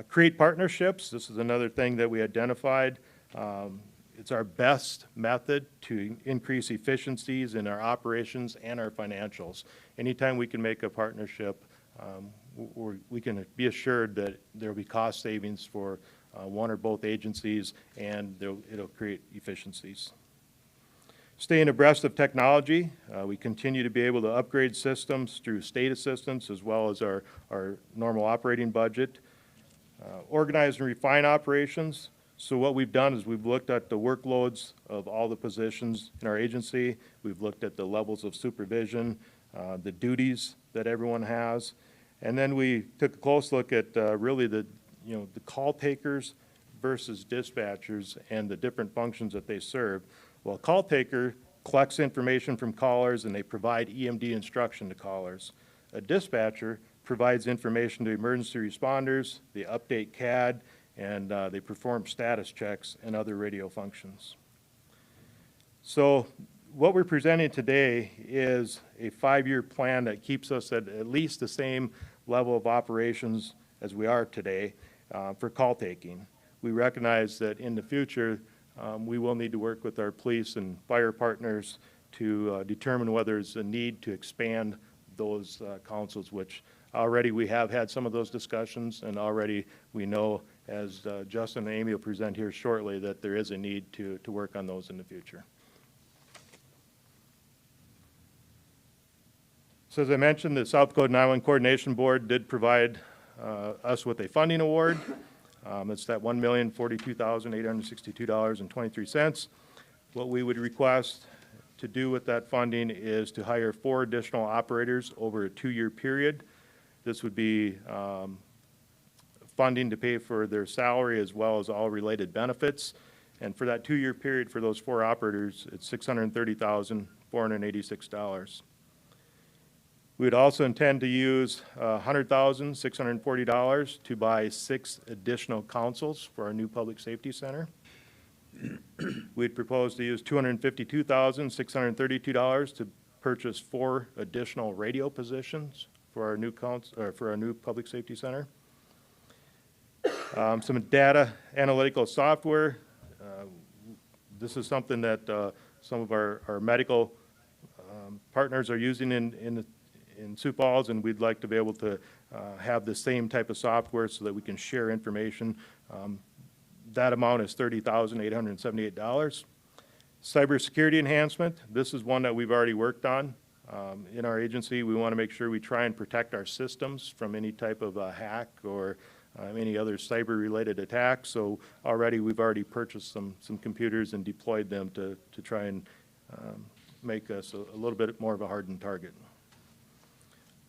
Create partnerships. This is another thing that we identified. It's our best method to increase efficiencies in our operations and our financials. Anytime we can make a partnership, we can be assured that there will be cost savings for one or both agencies, and it'll create efficiencies. Staying abreast of technology, we continue to be able to upgrade systems through state assistance as well as our normal operating budget. Organize and refine operations. So what we've done is we've looked at the workloads of all the positions in our agency. We've looked at the levels of supervision, the duties that everyone has, And then we took a close look at really the call takers versus dispatchers and the different functions that they serve. Well, a call taker collects information from callers and they provide EMD instruction to callers. A dispatcher provides information to emergency responders, they update CAD, and they perform status checks and other radio functions. So what we're presenting today is a 5-year plan that keeps us at least the same level of operations as we are today for call taking. We recognize that in the future, we will need to work with our police and fire partners to determine whether there's a need to expand those councils, which already we have had some of those discussions, and already we know, as Justin and Amy will present here shortly, that there is a need to work on those in the future. So as I mentioned, the South Dakota 911 Coordination Board did provide us with a funding award. It's that $1,042,862.23. What we would request to do with that funding is to hire 4 additional operators over a 2-year period. This would be funding to pay for their salary as well as all related benefits. And for that 2-year period for those 4 operators, it's $630,486. We would also intend to use $100,640 to buy 6 additional consoles for our new public safety center. We'd propose to use $252,632 to purchase 4 additional radio positions for our new public safety center. Some data analytical software. This is something that some of our medical partners are using in Sioux Falls, and we'd like to be able to have the same type of software so that we can share information. That amount is $30,878. Cybersecurity enhancement. This is one that we've already worked on in our agency. We want to make sure we try and protect our systems from any type of hack or any other cyber-related attack. So we've already purchased some computers and deployed them to try and make us a little bit more of a hardened target.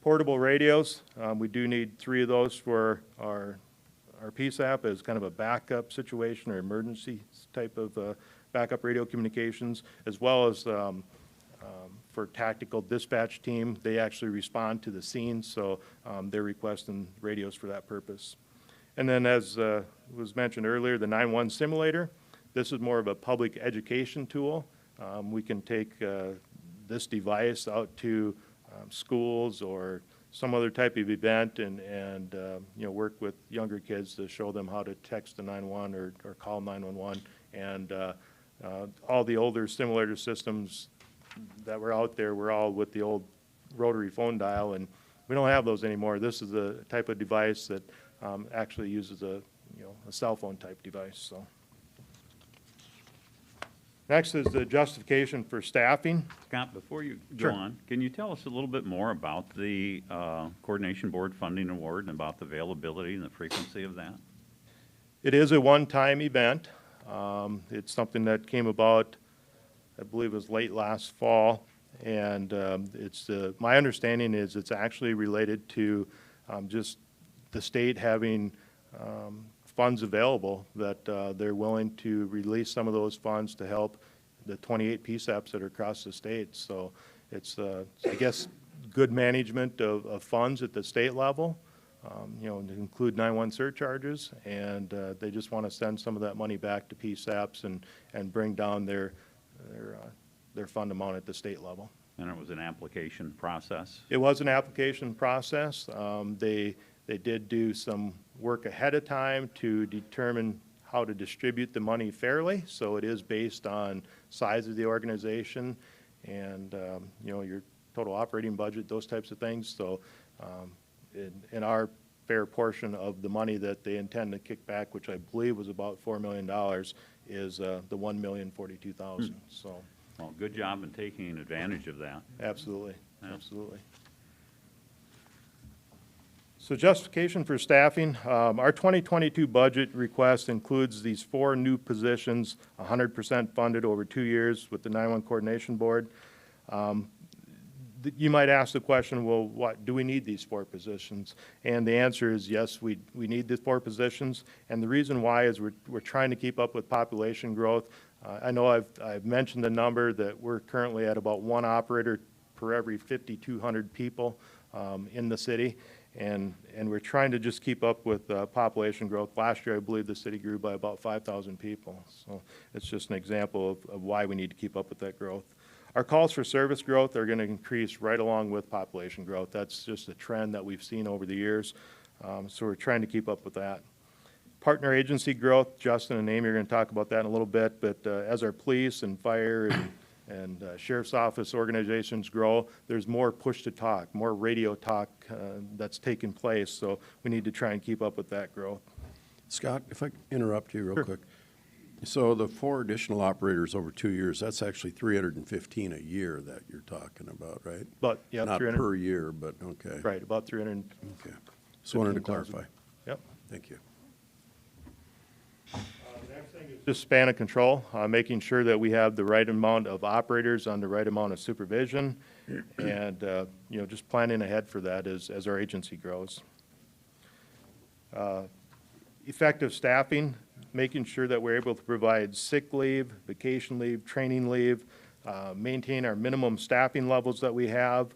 Portable radios, we do need 3 of those for our PSAP as kind of a backup situation or emergency type of backup radio communications, as well as for tactical dispatch team. They actually respond to the scene, so they're requesting radios for that purpose. And then as was mentioned earlier, the 911 simulator. This is more of a public education tool. We can take this device out to schools or some other type of event and work with younger kids to show them how to text the 911 or call 911. And all the older simulator systems that were out there were all with the old rotary phone dial, and we don't have those anymore. This is the type of device that actually uses a cell phone type device. So. Next is the justification for staffing. Scott, before you Sure. go on, can you tell us a little bit more about the Coordination Board Funding Award and about the availability and the frequency of that? It is a one-time event. It's something that came about, I believe it was late last fall, and my understanding is it's actually related to just the state having funds available that they're willing to release some of those funds to help the 28 PSAPs that are across the state. So it's, I guess, good management of funds at the state level, to include 911 surcharges, and they just want to send some of that money back to PSAPs and bring down their fund amount at the state level. And it was an application process? It was an application process. They did do some work ahead of time to determine how to distribute the money fairly. So it is based on size of the organization and, your total operating budget, those types of things. So in our fair portion of the money that they intend to kick back, which I believe was about $4 million, is the $1,042,000. So. Well, good job in taking advantage of that. Absolutely, Yeah. absolutely. So justification for staffing, our 2022 budget request includes these 4 new positions, 100% funded over 2 years with the 911 Coordination Board. you might ask the question, well, what, do we need these 4 positions? And the answer is yes, we need these 4 positions. And the reason why is we're trying to keep up with population growth. I know I've mentioned the number that we're currently at about 1 operator per every 5,200 people in the city. And we're trying to just keep up with population growth. Last year, I believe the city grew by about 5,000 people. So it's just an example of why we need to keep up with that growth. Our calls for service growth are going to increase right along with population growth. That's just a trend that we've seen over the years. So we're trying to keep up with that. Partner agency growth, Justin and Amy are going to talk about that in a little bit, but as our police and fire and sheriff's office organizations grow, there's more push to talk, more radio talk that's taking place, so we need to try and keep up with that growth. Scott, if I interrupt you real Sure. quick. So the 4 additional operators over 2 years, that's actually 315 a year that you're talking about, right? But, yeah, Not 300 per year, but okay. Right, about 300. Okay. Just wanted to 15,000. clarify. Yep. Thank you. The next thing is just span of control, making sure that we have the right amount of operators on the right amount of supervision, and you know, just planning ahead for that as our agency grows. Effective staffing, making sure that we're able to provide sick leave, vacation leave, training leave, maintain our minimum staffing levels that we have,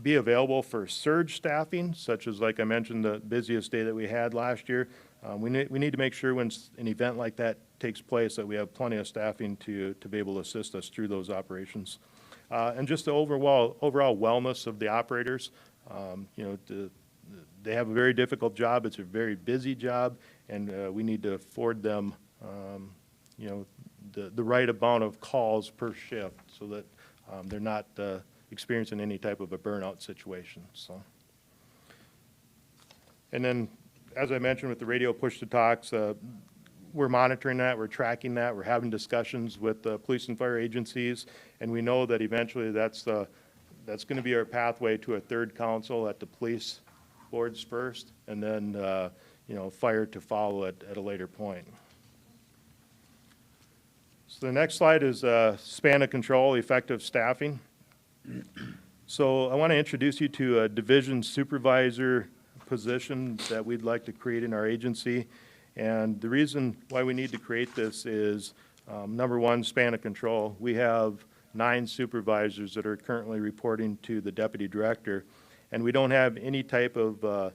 be available for surge staffing, such as, like I mentioned, the busiest day that we had last year. We need to make sure when an event like that takes place that we have plenty of staffing to be able to assist us through those operations. And just the overall wellness of the operators. You know, they have a very difficult job. It's a very busy job, and we need to afford them, you know, the right amount of calls per shift so that they're not experiencing any type of a burnout situation. So, and then, as I mentioned with the radio push-to-talks, we're monitoring that, we're tracking that, we're having discussions with the police and fire agencies, and we know that eventually that's going to be our pathway to a 3rd council at the police boards first, and then you know, fire to follow at a later point. So the next slide is span of control, effective staffing. So I want to introduce you to a division supervisor position that we'd like to create in our agency. And the reason why we need to create this is, number one, span of control. We have 9 supervisors that are currently reporting to the deputy director, and we don't have any type of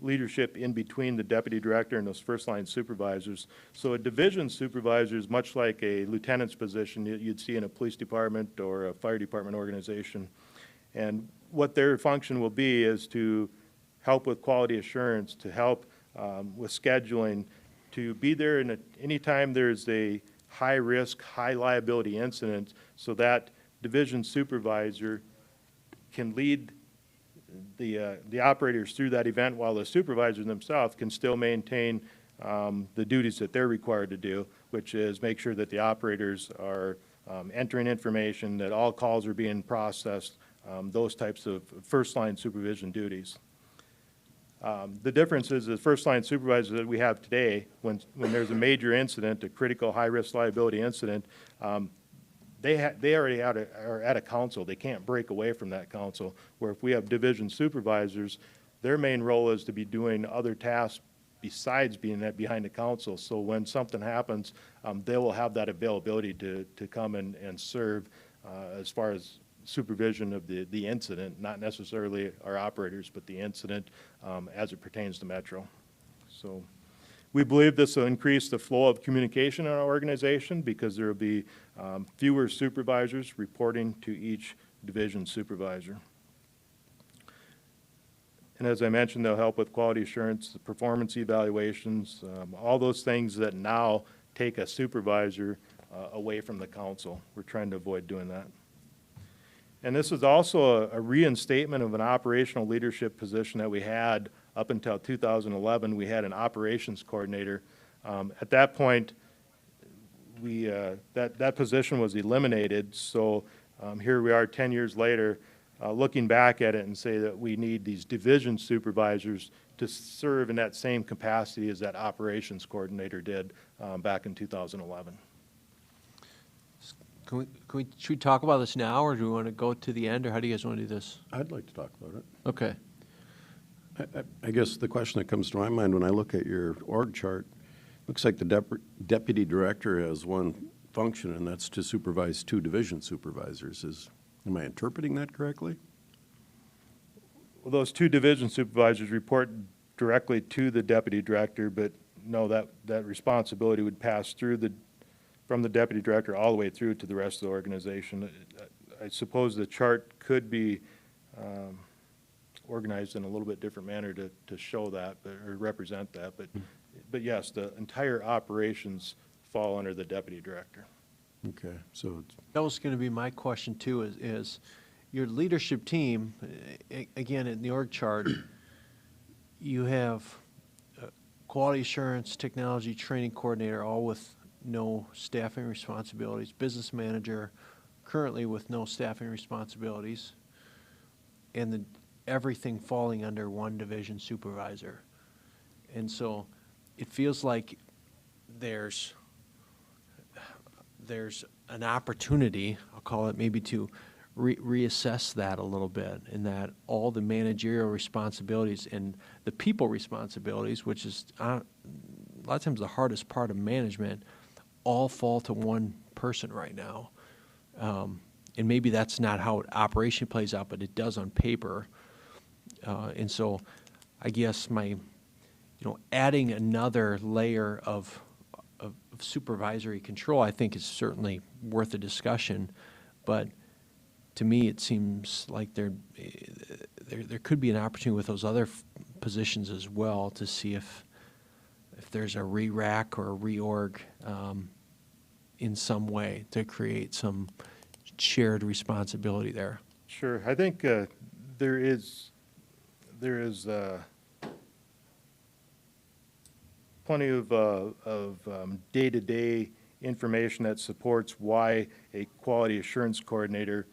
leadership in between the deputy director and those first-line supervisors. So a division supervisor is much like a lieutenant's position you'd see in a police department or a fire department organization. And what their function will be is to help with quality assurance, to help with scheduling, to be there anytime there's a high-risk, high-liability incident, so that division supervisor can lead the operators through that event, while the supervisors themselves can still maintain the duties that they're required to do, which is make sure that the operators are entering information, that all calls are being processed, those types of first-line supervision duties. The difference is the first-line supervisors that we have today, when there's a major incident, a critical high-risk liability incident, they already are at a council. They can't break away from that council, where if we have division supervisors, their main role is to be doing other tasks besides being behind the council. So when something happens, they will have that availability to come and serve as far as supervision of the incident, not necessarily our operators, but the incident as it pertains to Metro. So we believe this will increase the flow of communication in our organization, because there will be fewer supervisors reporting to each division supervisor. And as I mentioned, they'll help with quality assurance, the performance evaluations, all those things that now take a supervisor away from the council. We're trying to avoid doing that. And this is also a reinstatement of an operational leadership position that we had up until 2011. We had an operations coordinator. At that point, that position was eliminated. So here we are 10 years later, looking back at it and say that we need these division supervisors to serve in that same capacity as that operations coordinator did back in 2011. should we talk about this now, or do we want to go to the end, or how do you guys want to do this? I'd like to talk about it. Okay. I guess the question that comes to my mind when I look at your org chart, looks like the deputy director has one function, and that's to supervise 2 division supervisors. Am I interpreting that correctly? Well, those 2 division supervisors report directly to the deputy director, but no, that responsibility would pass from the deputy director all the way through to the rest of the organization. I suppose the chart could be organized in a little bit different manner to show that, or represent that, but yes, the entire operations fall under the deputy director. Okay, so That was going to be my question too, is your leadership team, again, in the org chart, you have quality assurance, technology, training coordinator, all with no staffing responsibilities, business manager, currently with no staffing responsibilities, and everything falling under one division supervisor. And so it feels like there's an opportunity, I'll call it, maybe to reassess that a little bit, in that all the managerial responsibilities and the people responsibilities, which is a lot of times the hardest part of management, all fall to one person right now. And maybe that's not how operation plays out, but it does on paper. And so I guess adding another layer of supervisory control, I think, is certainly worth a discussion. But to me, it seems like there could be an opportunity with those other positions as well to see if there's a re-rack or a reorg in some way to create some shared responsibility there. Sure, I think there is plenty of day-to-day information that supports why a quality assurance coordinator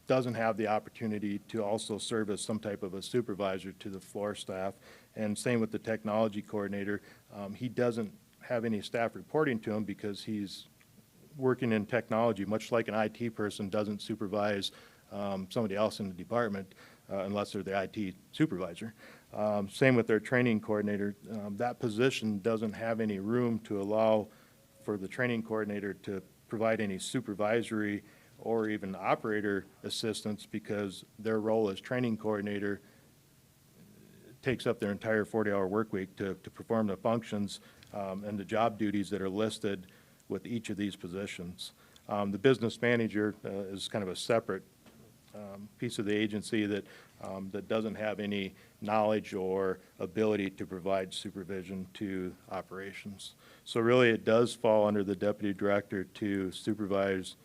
doesn't have the opportunity to also serve as some type of a supervisor to the floor staff. And same with the technology coordinator. He doesn't have any staff reporting to him because he's working in technology, much like an IT person doesn't supervise somebody else in the department unless they're the IT supervisor. Same with their training coordinator. That position doesn't have any room to allow for the training coordinator to provide any supervisory or even operator assistance, because their role as training coordinator takes up their entire 40-hour work week to perform the functions and the job duties that are listed with each of these positions. The business manager is kind of a separate piece of the agency that doesn't have any knowledge or ability to provide supervision to operations. So really it does fall under the deputy director to supervise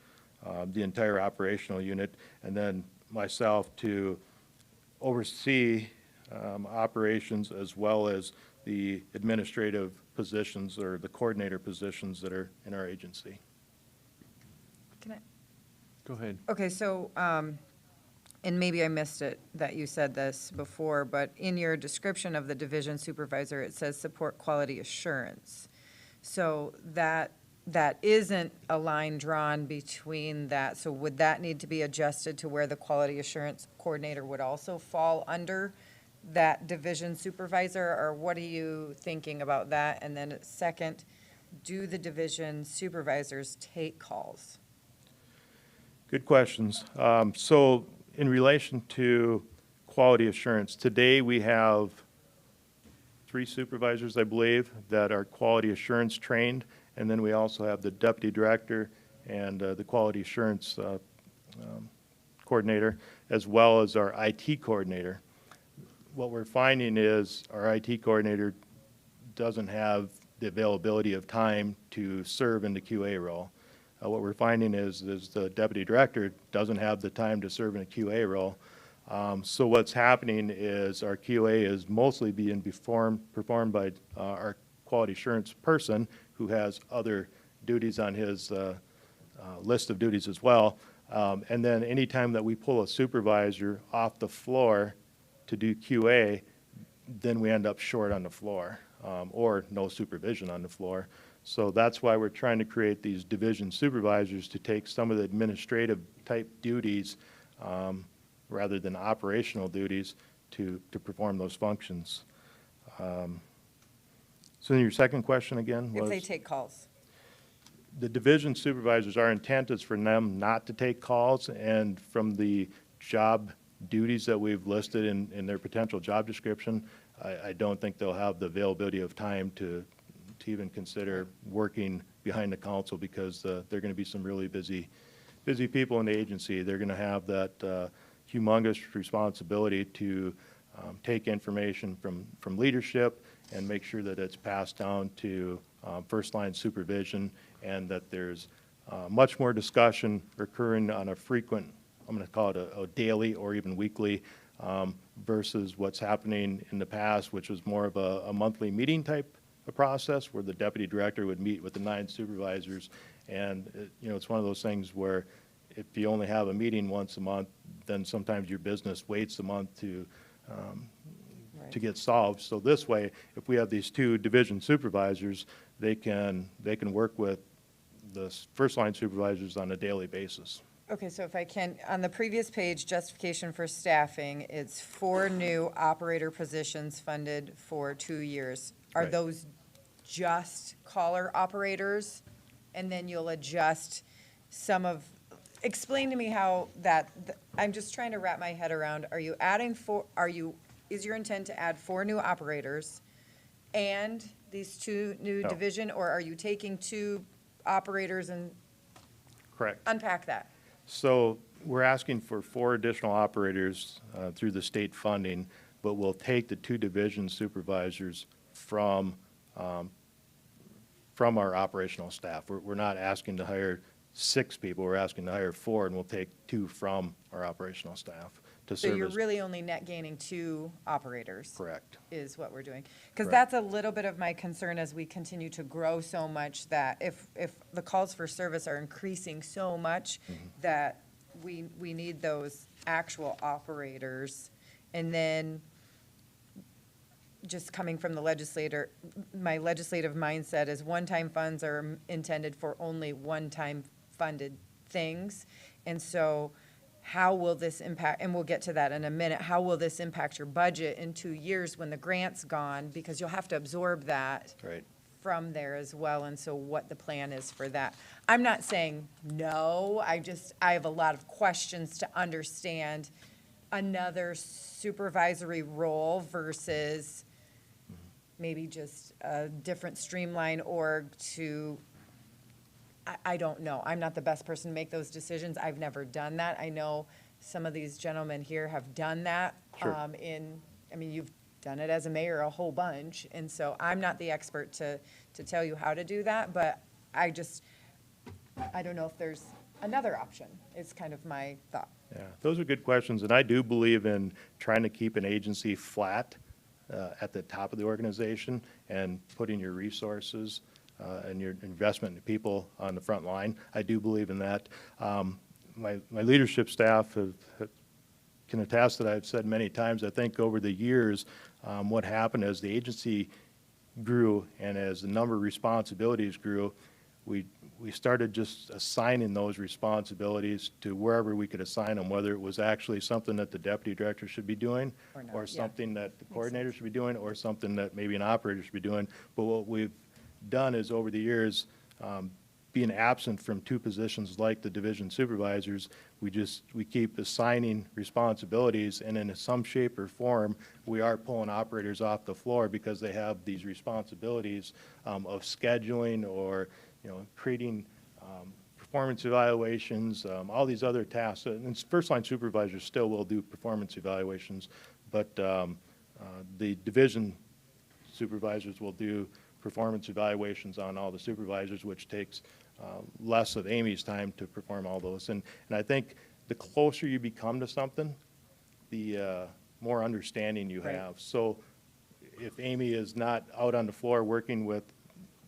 the entire operational unit, and then myself to oversee operations as well as the administrative positions or the coordinator positions that are in our agency. Can I? Go ahead. Okay, so, and maybe I missed it that you said this before, but in your description of the division supervisor, it says support quality assurance. So that isn't a line drawn between that. So would that need to be adjusted to where the quality assurance coordinator would also fall under that division supervisor? Or what are you thinking about that? And then second, do the division supervisors take calls? Good questions. So in relation to quality assurance, today we have 3 supervisors, I believe, that are quality assurance trained, and then we also have the deputy director and the quality assurance coordinator, as well as our IT coordinator. What we're finding is our IT coordinator doesn't have the availability of time to serve in the QA role. What we're finding is the deputy director doesn't have the time to serve in a QA role. So what's happening is our QA is mostly being performed by our quality assurance person, who has other duties on his list of duties as well. And then anytime that we pull a supervisor off the floor to do QA, then we end up short on the floor. or no supervision on the floor. So that's why we're trying to create these division supervisors to take some of the administrative type duties rather than operational duties to perform those functions. So then your second question again was? If they take calls. The division supervisors, our intent is for them not to take calls, and from the job duties that we've listed in their potential job description, I don't think they'll have the availability of time to even consider working behind the council, because they're going to be some really busy people in the agency. They're going to have that humongous responsibility to take information from leadership and make sure that it's passed down to first line supervision, and that there's much more discussion occurring on a frequent, I'm going to call it a daily or even weekly, versus what's happening in the past, which was more of a monthly meeting type of process where the deputy director would meet with the 9 supervisors. And it's one of those things where if you only have a meeting once a month, then sometimes your business waits a month to get solved. So this way, if we have these 2 division supervisors, they can work with the first line supervisors on a daily basis. Okay, so if I can, on the previous page, justification for staffing, it's 4 new operator positions funded for 2 years. Are Right. those just caller operators? And then you'll adjust some of, explain to me how I'm just trying to wrap my head around, are you adding is your intent to add 4 new operators and these 2 new No. division, or are you taking 2 operators and Correct. unpack that? So we're asking for 4 additional operators through the state funding, but we'll take the 2 division supervisors from our operational staff. We're not asking to hire 6 people, we're asking to hire 4, and we'll take 2 from our operational staff to So you're service. really only net gaining 2 operators? Correct. Is what we're doing. Because Correct. that's a little bit of my concern as we continue to grow so much, that if the calls for service are increasing so much, that we need those actual operators. And then, just coming from the legislator, my legislative mindset is one-time funds are intended for only one-time funded things. And so how will this impact, and we'll get to that in a minute, how will this impact your budget in 2 years when the grant's gone? Because you'll have to absorb that Right. from there as well, and so what the plan is for that. I'm not saying no, I have a lot of questions to understand another supervisory role versus maybe just a different streamline org to, I don't know. I'm not the best person to make those decisions. I've never done that. I know some of these gentlemen here have done that. Sure. You've done it as a mayor a whole bunch, and so I'm not the expert to tell you how to do that, but I don't know if there's another option. It's kind of my thought. Yeah, those are good questions, and I do believe in trying to keep an agency flat at the top of the organization and putting your resources and your investment in people on the front line. I do believe in that. My leadership staff can attest that I've said many times, I think over the years, what happened as the agency grew and as the number of responsibilities grew, we started just assigning those responsibilities to wherever we could assign them, whether it was actually something that the deputy director should be doing, Or not, or yeah. something that the coordinator should be doing, or something that maybe an operator should be doing. But what we've done is, over the years, being absent from 2 positions like the division supervisors, we keep assigning responsibilities, and in some shape or form, we are pulling operators off the floor because they have these responsibilities of scheduling or creating performance evaluations, all these other tasks. And first-line supervisors still will do performance evaluations, but the division supervisors will do performance evaluations on all the supervisors, which takes less of Amy's time to perform all those. And I think the closer you become to something, the more understanding you Right. have. So if Amy is not out on the floor working with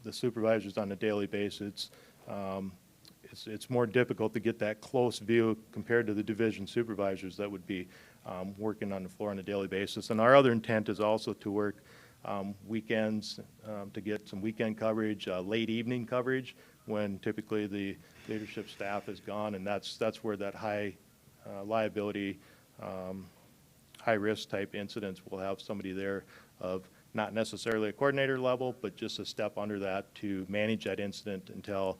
the supervisors on a daily basis, it's more difficult to get that close view compared to the division supervisors that would be working on the floor on a daily basis. And our other intent is also to work weekends to get some weekend coverage, late evening coverage, when typically the leadership staff is gone, and that's where that high liability, high-risk type incidents will have somebody there of not necessarily a coordinator level, but just a step under that to manage that incident until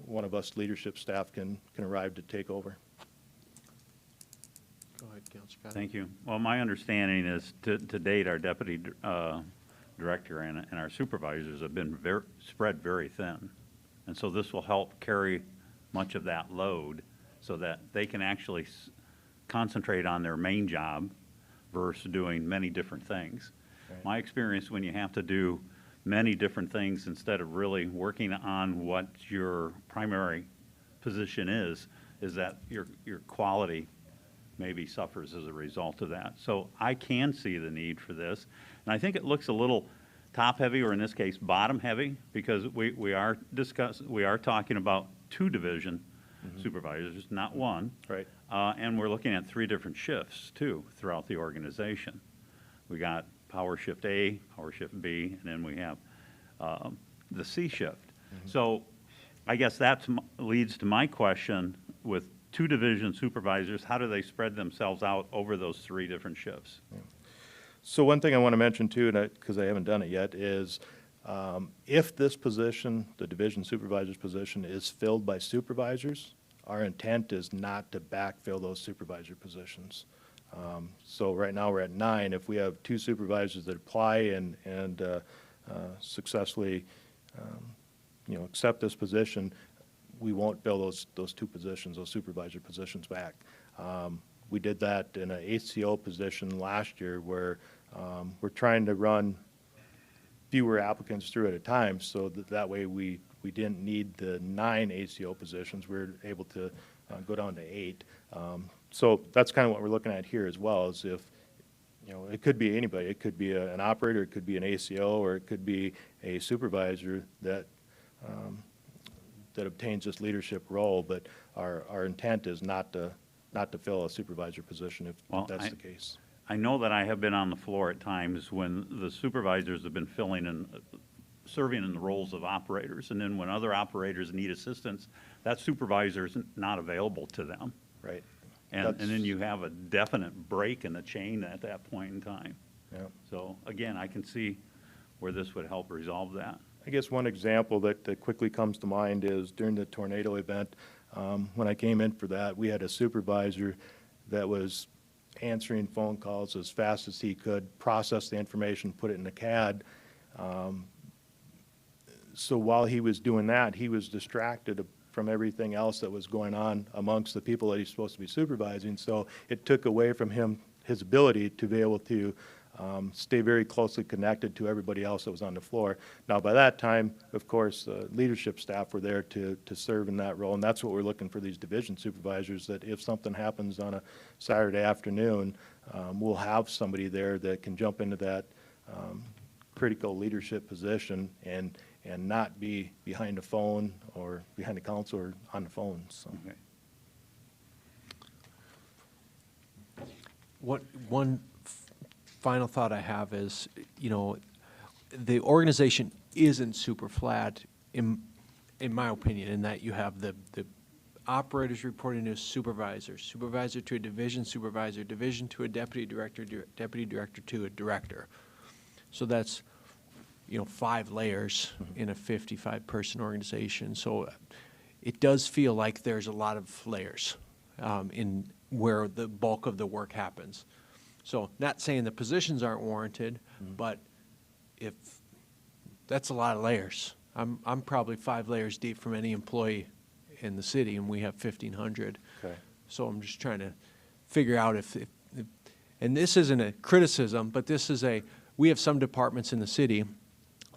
one of us leadership staff can arrive to take over. Go ahead, Councilor Cotton. Thank you. Well, my understanding is to date, our deputy director and our supervisors have been spread very thin. And so this will help carry much of that load so that they can actually concentrate on their main job versus doing many different things. Right. My experience, when you have to do many different things instead of really working on what your primary position is that your quality maybe suffers as a result of that. So I can see the need for this. And I think it looks a little top-heavy, or in this case, bottom-heavy, because we are talking about 2 division supervisors, not 1. Right. And we're looking at 3 different shifts, too, throughout the organization. We got power shift A, power shift B, and then we have the C shift. So I guess that leads to my question with 2 division supervisors, how do they spread themselves out over those 3 different shifts? So one thing I want to mention too, because I haven't done it yet, is if this position, the division supervisor's position, is filled by supervisors, our intent is not to backfill those supervisor positions. So right now we're at 9. If we have 2 supervisors that apply and successfully, accept this position, we won't fill those 2 positions, those supervisor positions back. We did that in an ACO position last year where we're trying to run fewer applicants through at a time, so that way we didn't need the 9 ACO positions. We were able to go down to 8. So that's kind of what we're looking at here as well, is if, it could be anybody. It could be an operator, it could be an ACO, or it could be a supervisor that obtains this leadership role, but our intent is not to fill a supervisor position if that's the case. I know that I have been on the floor at times when the supervisors have been serving in the roles of operators, and then when other operators need assistance, that supervisor is not available to them. Right. And then you have a definite break in the chain at that point in time. Yeah. So again, I can see where this would help resolve that. I guess one example that quickly comes to mind is during the tornado event, when I came in for that, we had a supervisor that was answering phone calls as fast as he could, process the information, put it in the CAD. So while he was doing that, he was distracted from everything else that was going on amongst the people that he's supposed to be supervising. So it took away from him his ability to be able to stay very closely connected to everybody else that was on the floor. Now, by that time, of course, leadership staff were there to serve in that role, and that's what we're looking for these division supervisors, that if something happens on a Saturday afternoon, we'll have somebody there that can jump into that critical leadership position and not be behind a phone or behind the council or on the phone. So. Okay. One final thought I have is, the organization isn't super flat in my opinion, in that you have the operators reporting to a supervisor, supervisor to a division supervisor, division to a deputy director to a director. So that's 5 layers in a 55-person organization. So it does feel like there's a lot of layers in where the bulk of the work happens. So not saying the positions aren't warranted, but if that's a lot of layers. I'm probably 5 layers deep from any employee in the city, and we have 1,500. Okay. So I'm just trying to figure out if and this isn't a criticism, but we have some departments in the city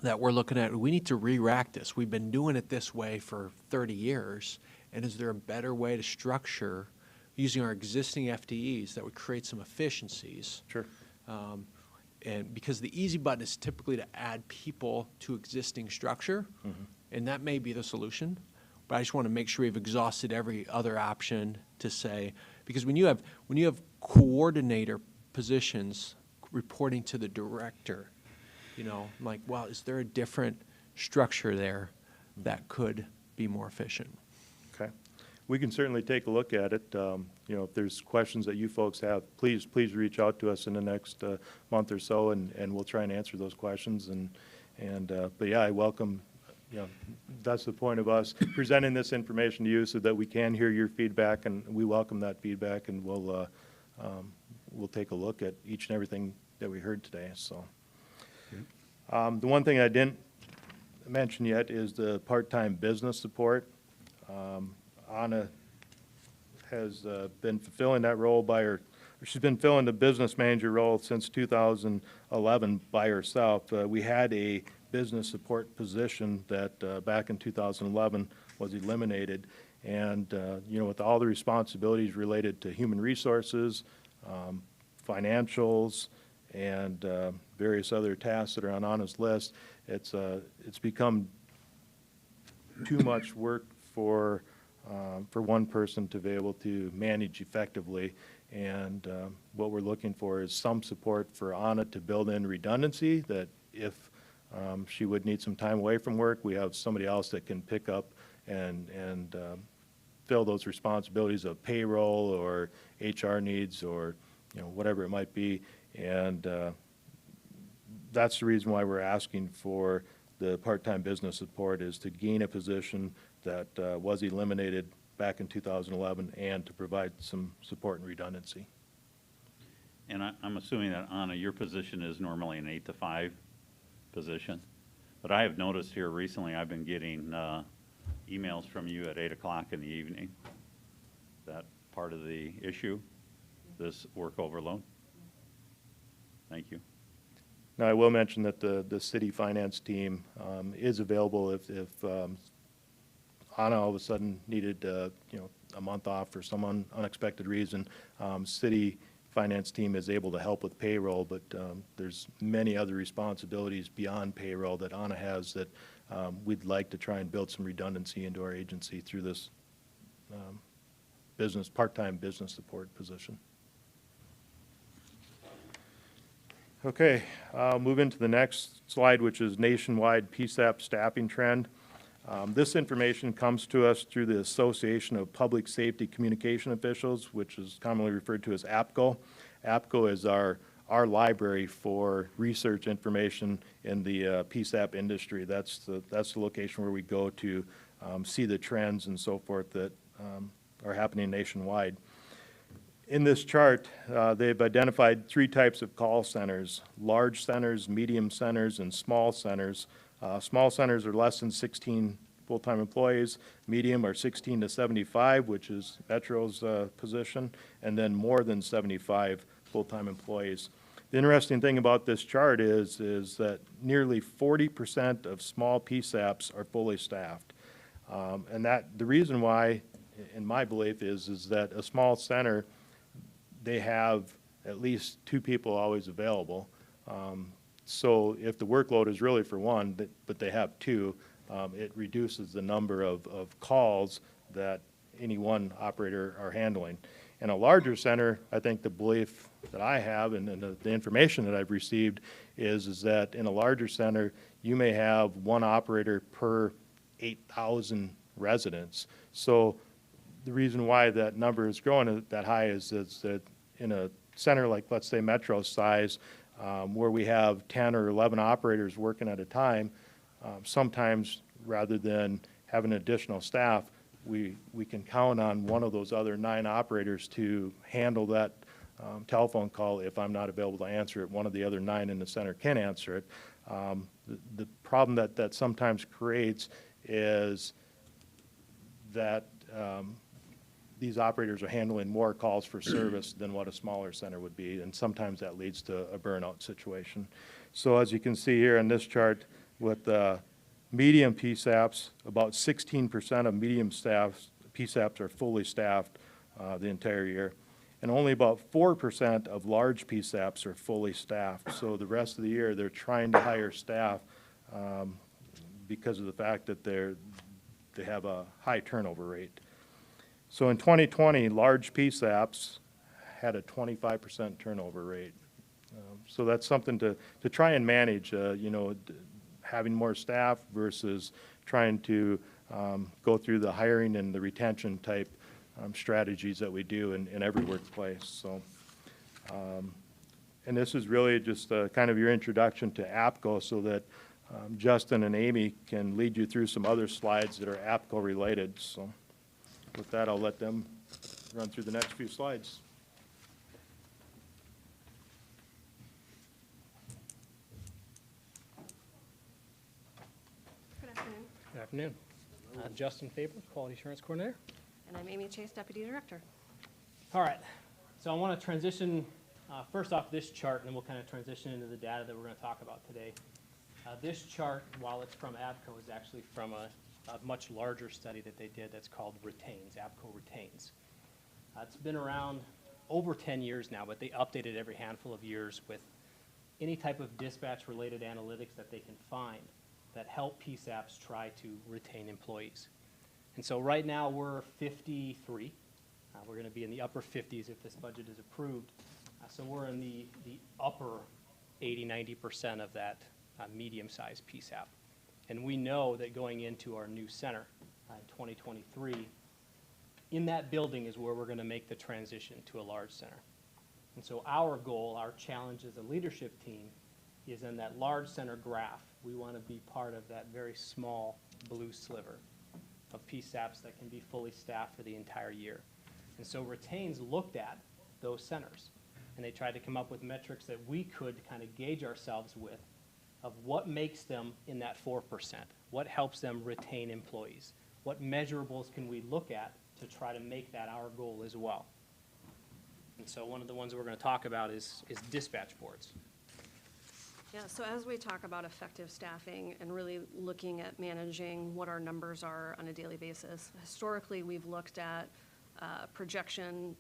that we're looking at, we need to re-rack this. We've been doing it this way for 30 years, and is there a better way to structure using our existing FTEs that would create some efficiencies? Sure. And because the easy button is typically to add people to existing structure, and that may be the solution, but I just want to make sure we've exhausted every other option to say, because when you have coordinator positions reporting to the director, You know, I'm like, well, is there a different structure there that could be more efficient? Okay. We can certainly take a look at it. You know, if there's questions that you folks have, please reach out to us in the next month or so, and we'll try and answer those questions. But yeah, I welcome, you know, that's the point of us presenting this information to you so that we can hear your feedback, and we welcome that feedback, and we'll take a look at each and everything that we heard today. So, the one thing I didn't mention yet is the part-time business support. Anna has been fulfilling that role she's been filling the business manager role since 2011 by herself. We had a business support position that back in 2011 was eliminated, and you know, with all the responsibilities related to human resources, financials, and various other tasks that are on Anna's list, it's become too much work for one person to be able to manage effectively. And what we're looking for is some support for Anna to build in redundancy, that if she would need some time away from work, we have somebody else that can pick up and fill those responsibilities of payroll or HR needs, or, you know, whatever it might be. And that's the reason why we're asking for the part-time business support, is to gain a position that was eliminated back in 2011 and to provide some support and redundancy. And I'm assuming that, Anna, your position is normally an 8 to 5 position. But I have noticed here recently I've been getting emails from you at 8 o'clock in the evening. Is that part of the issue, this work overload? Thank you. Now, I will mention that the city finance team is available if Anna all of a sudden needed, you know, a month off for some unexpected reason. City finance team is able to help with payroll, but there's many other responsibilities beyond payroll that Anna has that we'd like to try and build some redundancy into our agency through this part-time business support position. Okay, I'll move into the next slide, which is nationwide PSAP staffing trend. This information comes to us through the Association of Public Safety Communication Officials, which is commonly referred to as APCO. APCO is our library for research information in the PSAP industry. That's the location where we go to see the trends and so forth that are happening nationwide. In this chart, they've identified 3 types of call centers: large centers, medium centers, and small centers. Small centers are less than 16 full-time employees. Medium are 16 to 75, which is Metro's position, and then more than 75 full-time employees. The interesting thing about this chart is that nearly 40% of small PSAPs are fully staffed. And the reason why, in my belief, is that a small center, they have at least 2 people always available. So if the workload is really for one, but they have 2, it reduces the number of calls that any one operator are handling. In a larger center, I think the belief that I have and the information that I've received is that in a larger center, you may have 1 operator per 8,000 residents. So the reason why that number is growing that high is that in a center like, let's say, Metro size, where we have 10 or 11 operators working at a time, sometimes rather than having additional staff, we can count on one of those other 9 operators to handle that telephone call. If I'm not available to answer it, one of the other 9 in the center can answer it. The problem that sometimes creates is that these operators are handling more calls for service than what a smaller center would be, and sometimes that leads to a burnout situation. So as you can see here in this chart, with medium PSAPs, about 16% of medium PSAPs are fully staffed the entire year, and only about 4% of large PSAPs are fully staffed. So the rest of the year, they're trying to hire staff because of the fact that they have a high turnover rate. So in 2020, large PSAPs had a 25% turnover rate. So that's something to try and manage, having more staff versus trying to go through the hiring and the retention type strategies that we do in every workplace. So, and this is really just kind of your introduction to APCO so that Justin and Amy can lead you through some other slides that are APCO related. So with that, I'll let them run through the next few slides. Good afternoon, Good afternoon. Justin Faber, Quality Assurance Coordinator. and I'm Amy Chase, Deputy Director. All right, so I want to transition first off this chart, and then we'll kind of transition into the data that we're going to talk about today. This chart, while it's from APCO, is actually from a much larger study that they did that's called Retains, APCO Retains. It's been around over 10 years now, but they update it every handful of years with any type of dispatch-related analytics that they can find that help PSAPs try to retain employees. And so right now we're 53. We're going to be in the upper 50s if this budget is approved. So we're in the upper 80–90% of that medium-sized PSAP. And we know that going into our new center in 2023, in that building is where we're going to make the transition to a large center. And so our goal, our challenge as a leadership team is in that large center graph. We want to be part of that very small blue sliver of PSAPs that can be fully staffed for the entire year. And so Retains looked at those centers, and they tried to come up with metrics that we could kind of gauge ourselves with of what makes them in that 4%, what helps them retain employees, what measurables can we look at to try to make that our goal as well. And so one of the ones we're going to talk about is dispatch boards. Yeah, so as we talk about effective staffing and really looking at managing what our numbers are on a daily basis, historically we've looked at projection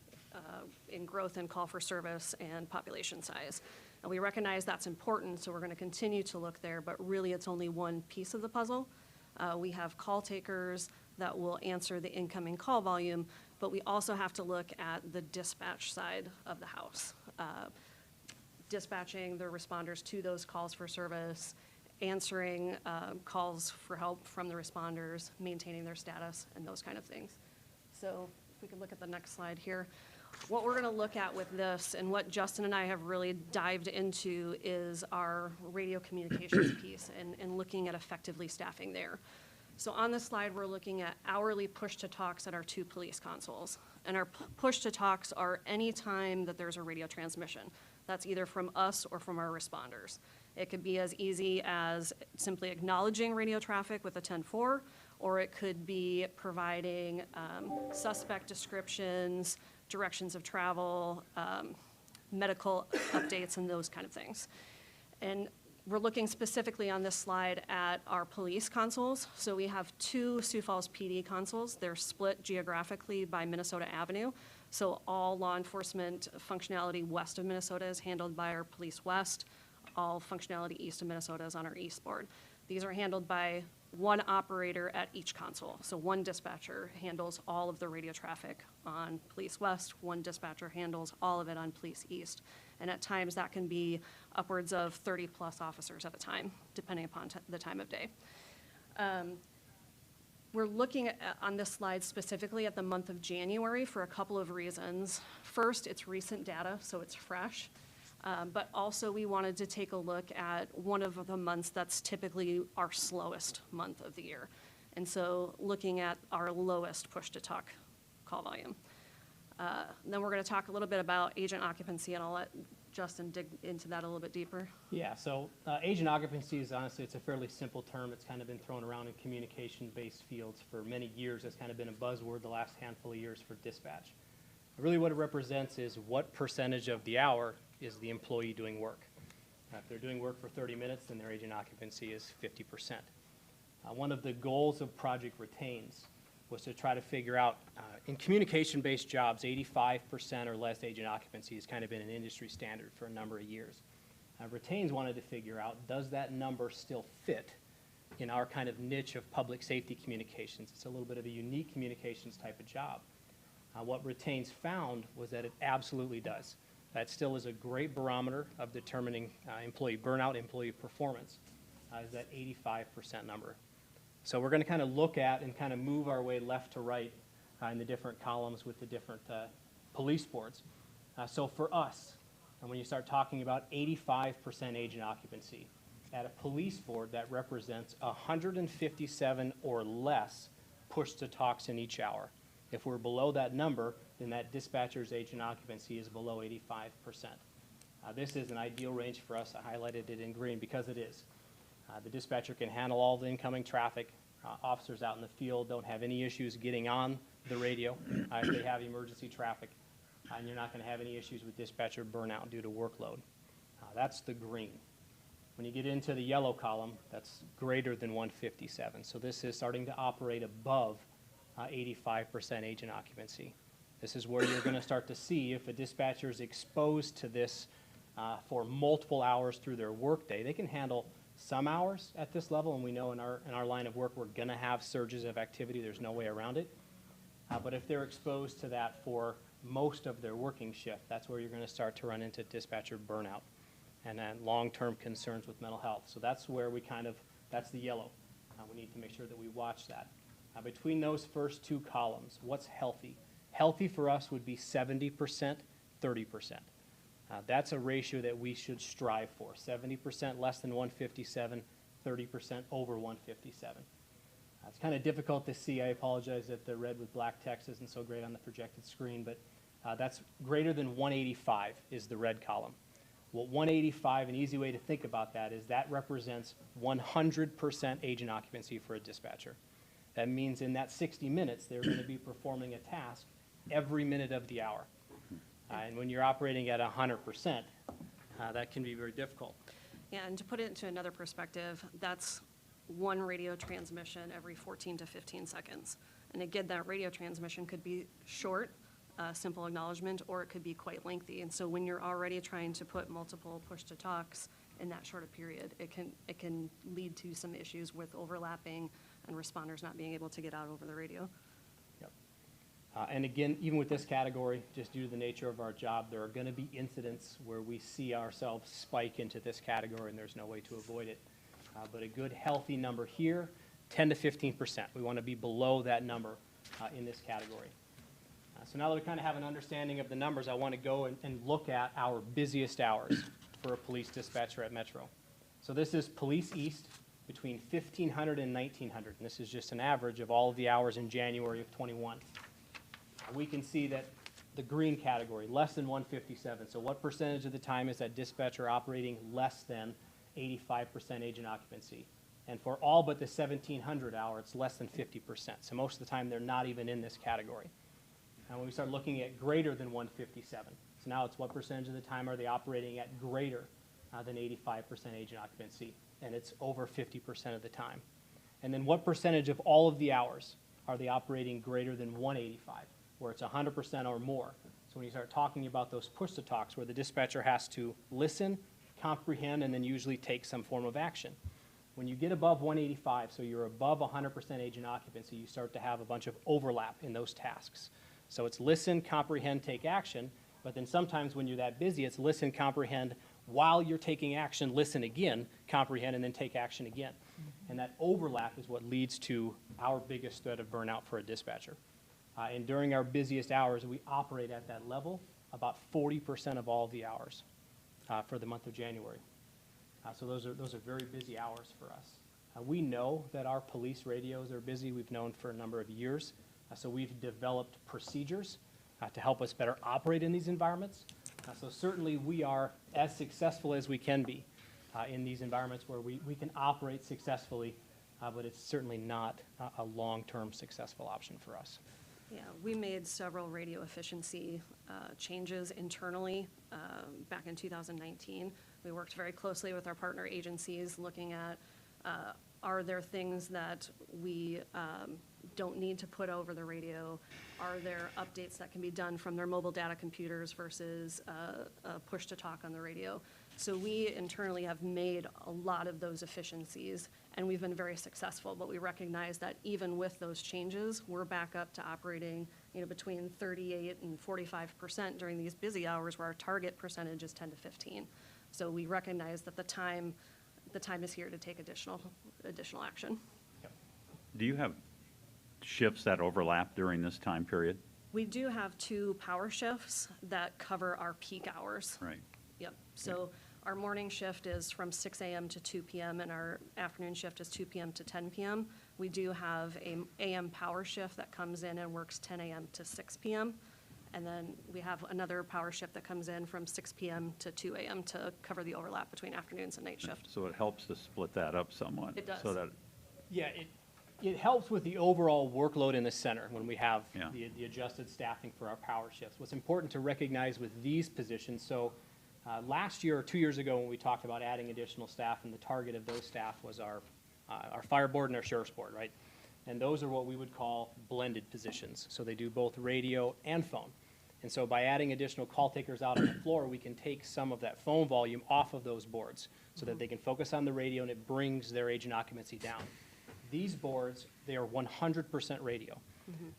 in growth and call for service and population size. And we recognize that's important, so we're going to continue to look there, but really it's only one piece of the puzzle. We have call takers that will answer the incoming call volume, but we also have to look at the dispatch side of the house. Dispatching their responders to those calls for service, answering calls for help from the responders, maintaining their status, and those kind of things. So if we could look at the next slide here. What we're going to look at with this, and what Justin and I have really dived into, is our radio communications piece and looking at effectively staffing there. So on this slide, we're looking at hourly push-to-talks at our 2 police consoles. And our push-to-talks are any time that there's a radio transmission. That's either from us or from our responders. It could be as easy as simply acknowledging radio traffic with a 10-4, or it could be providing suspect descriptions, directions of travel, medical updates, and those kind of things. And we're looking specifically on this slide at our police consoles. So we have 2 Sioux Falls PD consoles. They're split geographically by Minnesota Avenue. So all law enforcement functionality west of Minnesota is handled by our Police West. All functionality east of Minnesota is on our East board. These are handled by one operator at each console. So one dispatcher handles all of the radio traffic on Police West, one dispatcher handles all of it on Police East. And at times that can be upwards of 30+ officers at a time, depending upon the time of day. We're looking at, on this slide specifically at the month of January for a couple of reasons. First, it's recent data, so it's fresh. But also we wanted to take a look at one of the months that's typically our slowest month of the year. And so looking at our lowest push-to-talk call volume. Then we're going to talk a little bit about agent occupancy, and I'll let Justin dig into that a little bit deeper. Yeah, so agent occupancy is honestly, it's a fairly simple term. It's kind of been thrown around in communication-based fields for many years. It's kind of been a buzzword the last handful of years for dispatch. Really what it represents is what percentage of the hour is the employee doing work. If they're doing work for 30 minutes, then their agent occupancy is 50%. One of the goals of Project Retains was to try to figure out, in communication-based jobs, 85% or less agent occupancy has kind of been an industry standard for a number of years. Retains wanted to figure out, does that number still fit in our kind of niche of public safety communications? It's a little bit of a unique communications type of job. What Retains found was that it absolutely does. That still is a great barometer of determining employee burnout, employee performance, is that 85% number. So we're going to kind of look at and kind of move our way left to right in the different columns with the different police boards. So for us, and when you start talking about 85% agent occupancy, at a police board that represents 157 or less push-to-talks in each hour. If we're below that number, then that dispatcher's agent occupancy is below 85%. This is an ideal range for us. I highlighted it in green because it is. The dispatcher can handle all the incoming traffic. Officers out in the field don't have any issues getting on the radio if they have emergency traffic. And you're not going to have any issues with dispatcher burnout due to workload. That's the green. When you get into the yellow column, that's greater than 157. So this is starting to operate above 85% agent occupancy. This is where you're going to start to see if a dispatcher is exposed to this for multiple hours through their workday. They can handle some hours at this level, and we know in our line of work we're going to have surges of activity. There's no way around it. But if they're exposed to that for most of their working shift, that's where you're going to start to run into dispatcher burnout and then long-term concerns with mental health. So that's where we that's the yellow. We need to make sure that we watch that. Between those first two columns, what's healthy? Healthy for us would be 70%, 30%. That's a ratio that we should strive for. 70% less than 157, 30% over 157. It's kind of difficult to see. I apologize that the red with black text isn't so great on the projected screen, but that's greater than 185 is the red column. Well, 185, an easy way to think about that is that represents 100% agent occupancy for a dispatcher. That means in that 60 minutes, they're going to be performing a task every minute of the hour. And when you're operating at 100%, that can be very difficult. Yeah, and to put it into another perspective, that's one radio transmission every 14 to 15 seconds. And again, that radio transmission could be short, simple acknowledgement, or it could be quite lengthy. And so when you're already trying to put multiple push-to-talks in that short a period, it can lead to some issues with overlapping and responders not being able to get out over the radio. Yep. And again, even with this category, just due to the nature of our job, there are going to be incidents where we see ourselves spike into this category and there's no way to avoid it. But a good healthy number here, 10 to 15%. We want to be below that number in this category. So now that we kind of have an understanding of the numbers, I want to go and look at our busiest hours for a police dispatcher at Metro. So this is Police East between 1,500 and 1,900. And this is just an average of all of the hours in January of 21. We can see that the green category, less than 157. So what percentage of the time is that dispatcher operating less than 85% agent occupancy? And for all but the 1,700 hour, it's less than 50%. So most of the time, they're not even in this category. And when we start looking at greater than 157, so now it's what percentage of the time are they operating at greater than 85% agent occupancy? And it's over 50% of the time. And then what percentage of all of the hours are they operating greater than 185, where it's 100% or more? So when you start talking about those push-to-talks where the dispatcher has to listen, comprehend, and then usually take some form of action. When you get above 185, so you're above 100% agent occupancy, you start to have a bunch of overlap in those tasks. So it's listen, comprehend, take action, but then sometimes when you're that busy, it's listen, comprehend, while you're taking action, listen again, comprehend, and then take action again. And that overlap is what leads to our biggest threat of burnout for a dispatcher. And during our busiest hours, we operate at that level about 40% of all the hours for the month of January. So those are very busy hours for us. We know that our police radios are busy. We've known for a number of years. So we've developed procedures to help us better operate in these environments. So certainly we are as successful as we can be in these environments where we can operate successfully, but it's certainly not a long-term successful option for us. Yeah, we made several radio efficiency changes internally back in 2019. We worked very closely with our partner agencies looking at are there things that we don't need to put over the radio? Are there updates that can be done from their mobile data computers versus a push-to-talk on the radio? So we internally have made a lot of those efficiencies, and we've been very successful, but we recognize that even with those changes, we're back up to operating between 38 and 45% during these busy hours where our target percentage is 10 to 15. So we recognize that the time is here to take additional action. Do you have shifts that overlap during this time period? We do have 2 power shifts that cover our peak hours. Right. Yep. So our morning shift is from 6 a.m. to 2 p.m. and our afternoon shift is 2 p.m. to 10 p.m. We do have a AM power shift that comes in and works 10 a.m. to 6 p.m. And then we have another power shift that comes in from 6 p.m. to 2 a.m. to cover the overlap between afternoons and night shift. So it helps to split that up somewhat. It does. So that, Yeah, it helps with the overall workload in the center when we have Yeah. the adjusted staffing for our power shifts. What's important to recognize with these positions, so last year or 2 years ago when we talked about adding additional staff, and the target of those staff was our fire board and our sheriff's board, right? And those are what we would call blended positions. So they do both radio and phone. And so by adding additional call takers out on the floor, we can take some of that phone volume off of those boards so that they can focus on the radio, and it brings their agent occupancy down. These boards, they are 100% radio.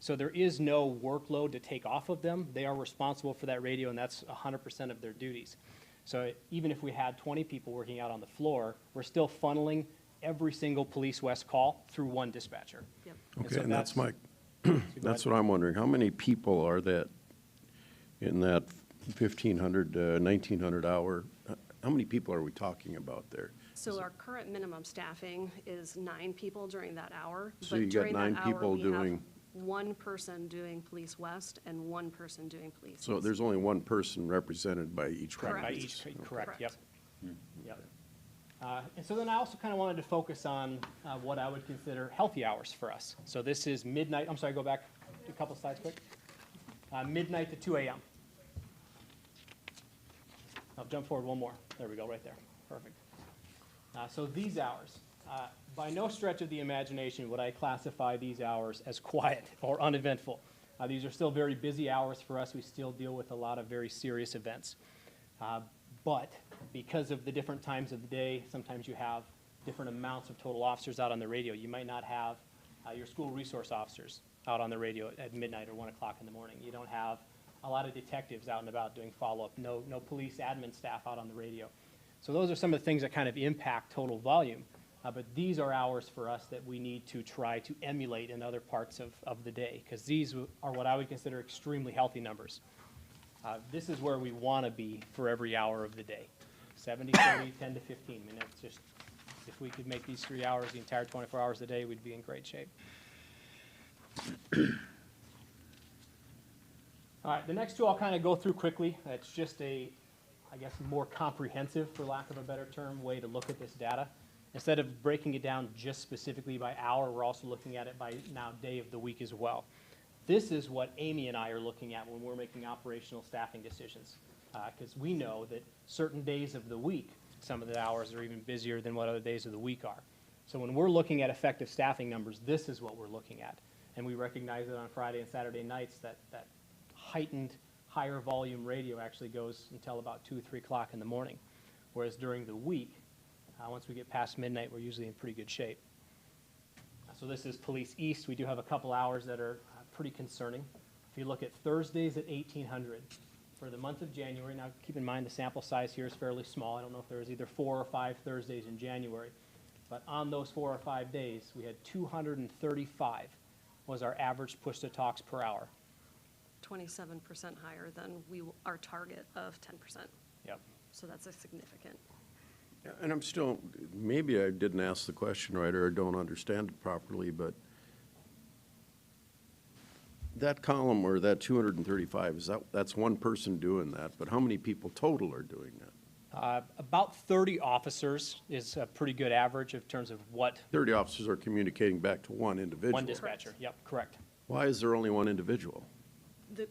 So there is no workload to take off of them. They are responsible for that radio, and that's 100% of their duties. So even if we had 20 people working out on the floor, we're still funneling every single Police West call through one dispatcher. Yep. Okay, so and that's my, go that's ahead. what I'm wondering. How many people are that in that 1,500, 1,900 hour? How many people are we talking about there? So our current minimum staffing is 9 people during that hour. So but you got during that 9 hour, people we have doing- 1 person doing Police West and 1 person doing Police So East. there's only one person represented by each one of Correct. By these. each, Okay. correct, yep. Yep. And so then I also kind of wanted to focus on what I would consider healthy hours for us. So this is midnight, I'm sorry, go back a couple slides quick. Midnight to 2 a.m. I'll jump forward one more. There we go, right there. Perfect. So these hours, by no stretch of the imagination would I classify these hours as quiet or uneventful. These are still very busy hours for us. We still deal with a lot of very serious events. But because of the different times of the day, sometimes you have different amounts of total officers out on the radio. You might not have your school resource officers out on the radio at midnight or 1 o'clock in the morning. You don't have a lot of detectives out and about doing follow-up, no police admin staff out on the radio. So those are some of the things that kind of impact total volume. But these are hours for us that we need to try to emulate in other parts of the day, because these are what I would consider extremely healthy numbers. This is where we want to be for every hour of the day. 70, 30, 10 to 15. I mean, it's just, if we could make these 3 hours the entire 24 hours a day, we'd be in great shape. All right, the next 2 I'll kind of go through quickly. It's just a, I guess, more comprehensive, for lack of a better term, way to look at this data. Instead of breaking it down just specifically by hour, we're also looking at it by now day of the week as well. This is what Amy and I are looking at when we're making operational staffing decisions, because we know that certain days of the week, some of the hours are even busier than what other days of the week are. So when we're looking at effective staffing numbers, this is what we're looking at. And we recognize that on Friday and Saturday nights, that heightened, higher volume radio actually goes until about 2 or 3 o'clock in the morning. Whereas during the week, once we get past midnight, we're usually in pretty good shape. So this is Police East. We do have a couple hours that are pretty concerning. If you look at Thursdays at 1,800, for the month of January, now keep in mind the sample size here is fairly small. I don't know if there was either 4 or 5 Thursdays in January. But on those 4 or 5 days, we had 235 was our average push-to-talks per hour. 27% higher than our target of 10%. Yep. So that's a significant. Yeah, and I'm still, maybe I didn't ask the question right or don't understand it properly, but that column or that 235, that's one person doing that, but how many people total are doing that? About 30 officers is a pretty good average in terms of what 30 officers are communicating back to one individual. one dispatcher. Yep, correct. Why is there only one individual? The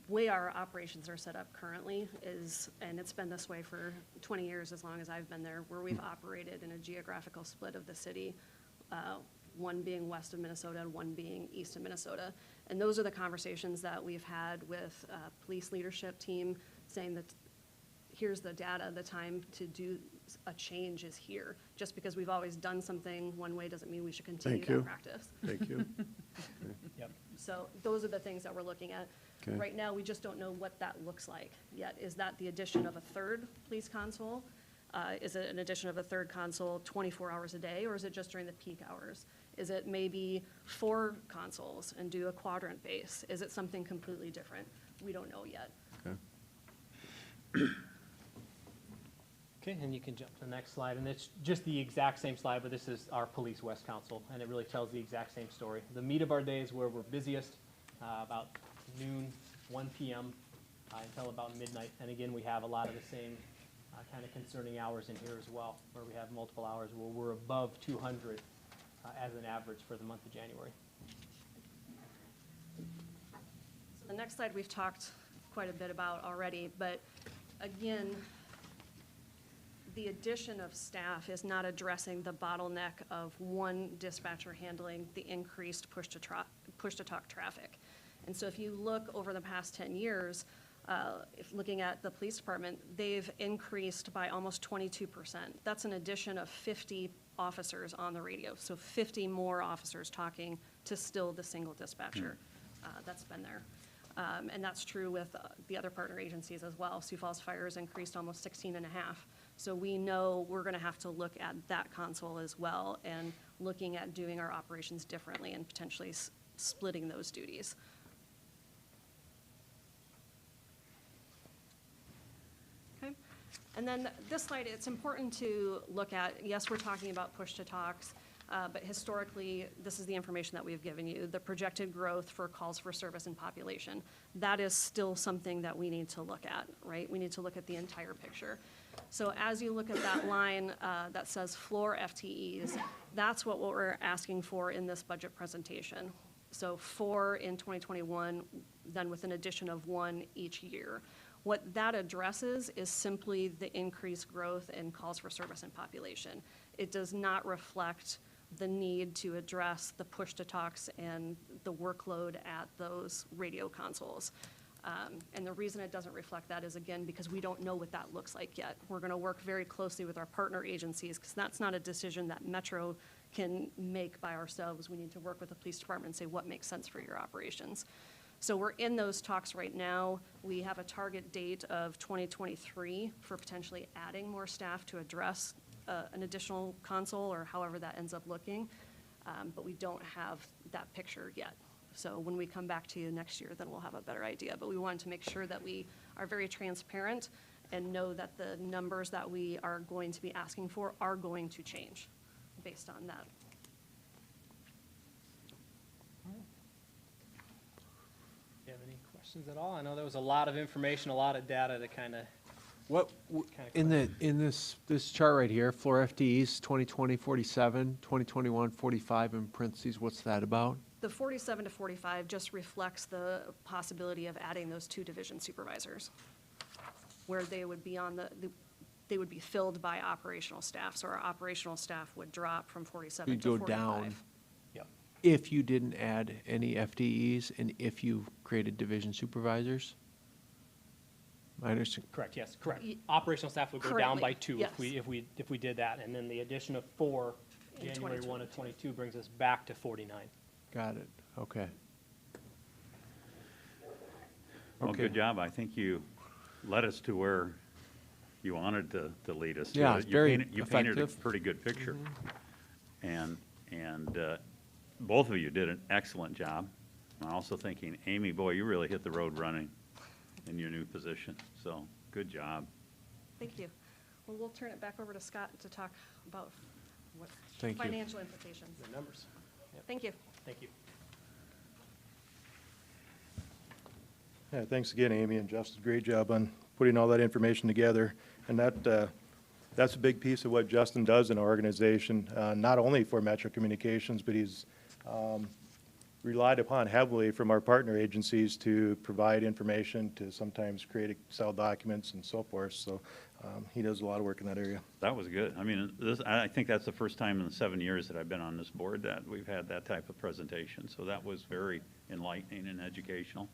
way our operations are set up currently is, and it's been this way for 20 years, as long as I've been there, where we've operated in a geographical split of the city, one being west of Minnesota and one being east of Minnesota. And those are the conversations that we've had with police leadership team, saying that here's the data, the time to do a change is here. Just because we've always done something one way doesn't mean we should continue Thank that you. practice. Thank you. Yep. So those are the things that we're looking at. Okay. Right now, we just don't know what that looks like yet. Is that the addition of a third police console? Is it an addition of a third console 24 hours a day, or is it just during the peak hours? Is it maybe 4 consoles and do a quadrant base? Is it something completely different? We don't know yet. Okay. Okay, and you can jump to the next slide, and it's just the exact same slide, but this is our Police West Council, and it really tells the exact same story. The meat of our day is where we're busiest, about noon, 1 p.m. Until about midnight. And again, we have a lot of the same kind of concerning hours in here as well, where we have multiple hours where we're above 200 as an average for the month of January. So the next slide we've talked quite a bit about already, but again, the addition of staff is not addressing the bottleneck of one dispatcher handling the increased push-to-talk traffic. And so if you look over the past 10 years, if looking at the police department, they've increased by almost 22%. That's an addition of 50 officers on the radio, so 50 more officers talking to still the single dispatcher. That's been there. And that's true with the other partner agencies as well. Sioux Falls Fire has increased almost 16.5. So we know we're going to have to look at that console as well and looking at doing our operations differently and potentially splitting those duties. Okay. And then this slide, it's important to look at, yes, we're talking about push-to-talks, but historically, this is the information that we've given you, the projected growth for calls for service and population. That is still something that we need to look at, right? We need to look at the entire picture. So as you look at that line that says floor FTEs, that's what we're asking for in this budget presentation. So 4 in 2021, then with an addition of 1 each year. What that addresses is simply the increased growth in calls for service and population. It does not reflect the need to address the push-to-talks and the workload at those radio consoles. And the reason it doesn't reflect that is, again, because we don't know what that looks like yet. We're going to work very closely with our partner agencies because that's not a decision that Metro can make by ourselves. We need to work with the police department and say what makes sense for your operations. So we're in those talks right now. We have a target date of 2023 for potentially adding more staff to address an additional console or however that ends up looking, but we don't have that picture yet. So when we come back to you next year, then we'll have a better idea. But we wanted to make sure that we are very transparent and know that the numbers that we are going to be asking for are going to change based on that. Do you have any questions at all? I know there was a lot of information, a lot of data to kind of. What, in this chart right here, floor FTEs, 2020, 47, 2021, 45 in parentheses, what's that about? The 47 to 45 just reflects the possibility of adding those 2 division supervisors, where they would be on they would be filled by operational staff. So our operational staff would drop from 47 You'd to go 45. down. Yep. If you didn't add any FTEs and if you created division supervisors? I understand. Correct, yes, correct. Operational staff would go down by 2 Yes. if we did that, and then the addition of 4, In January 1 of 2022. 22 brings us back to 49. Got it, okay. Well, Okay. good job. I think you led us to where you wanted to lead us to. Yeah, it's You very you painted a effective. pretty good picture. And both of you did an excellent job. I'm also thinking, Amy, boy, you really hit the road running in your new position. So, good job. Thank you. Well, we'll turn it back over to Scott to talk about what Thank you. financial implications. The numbers. Yep. Thank you. Thank you. Yeah, thanks again, Amy and Justin. Great job on putting all that information together. And that's a big piece of what Justin does in our organization, not only for Metro Communications, but he's relied upon heavily from our partner agencies to provide information, to sometimes create Excel documents and so forth. So he does a lot of work in that area. That was good. I mean, I think that's the first time in the 7 years that I've been on this board that we've had that type of presentation. So that was very enlightening and educational.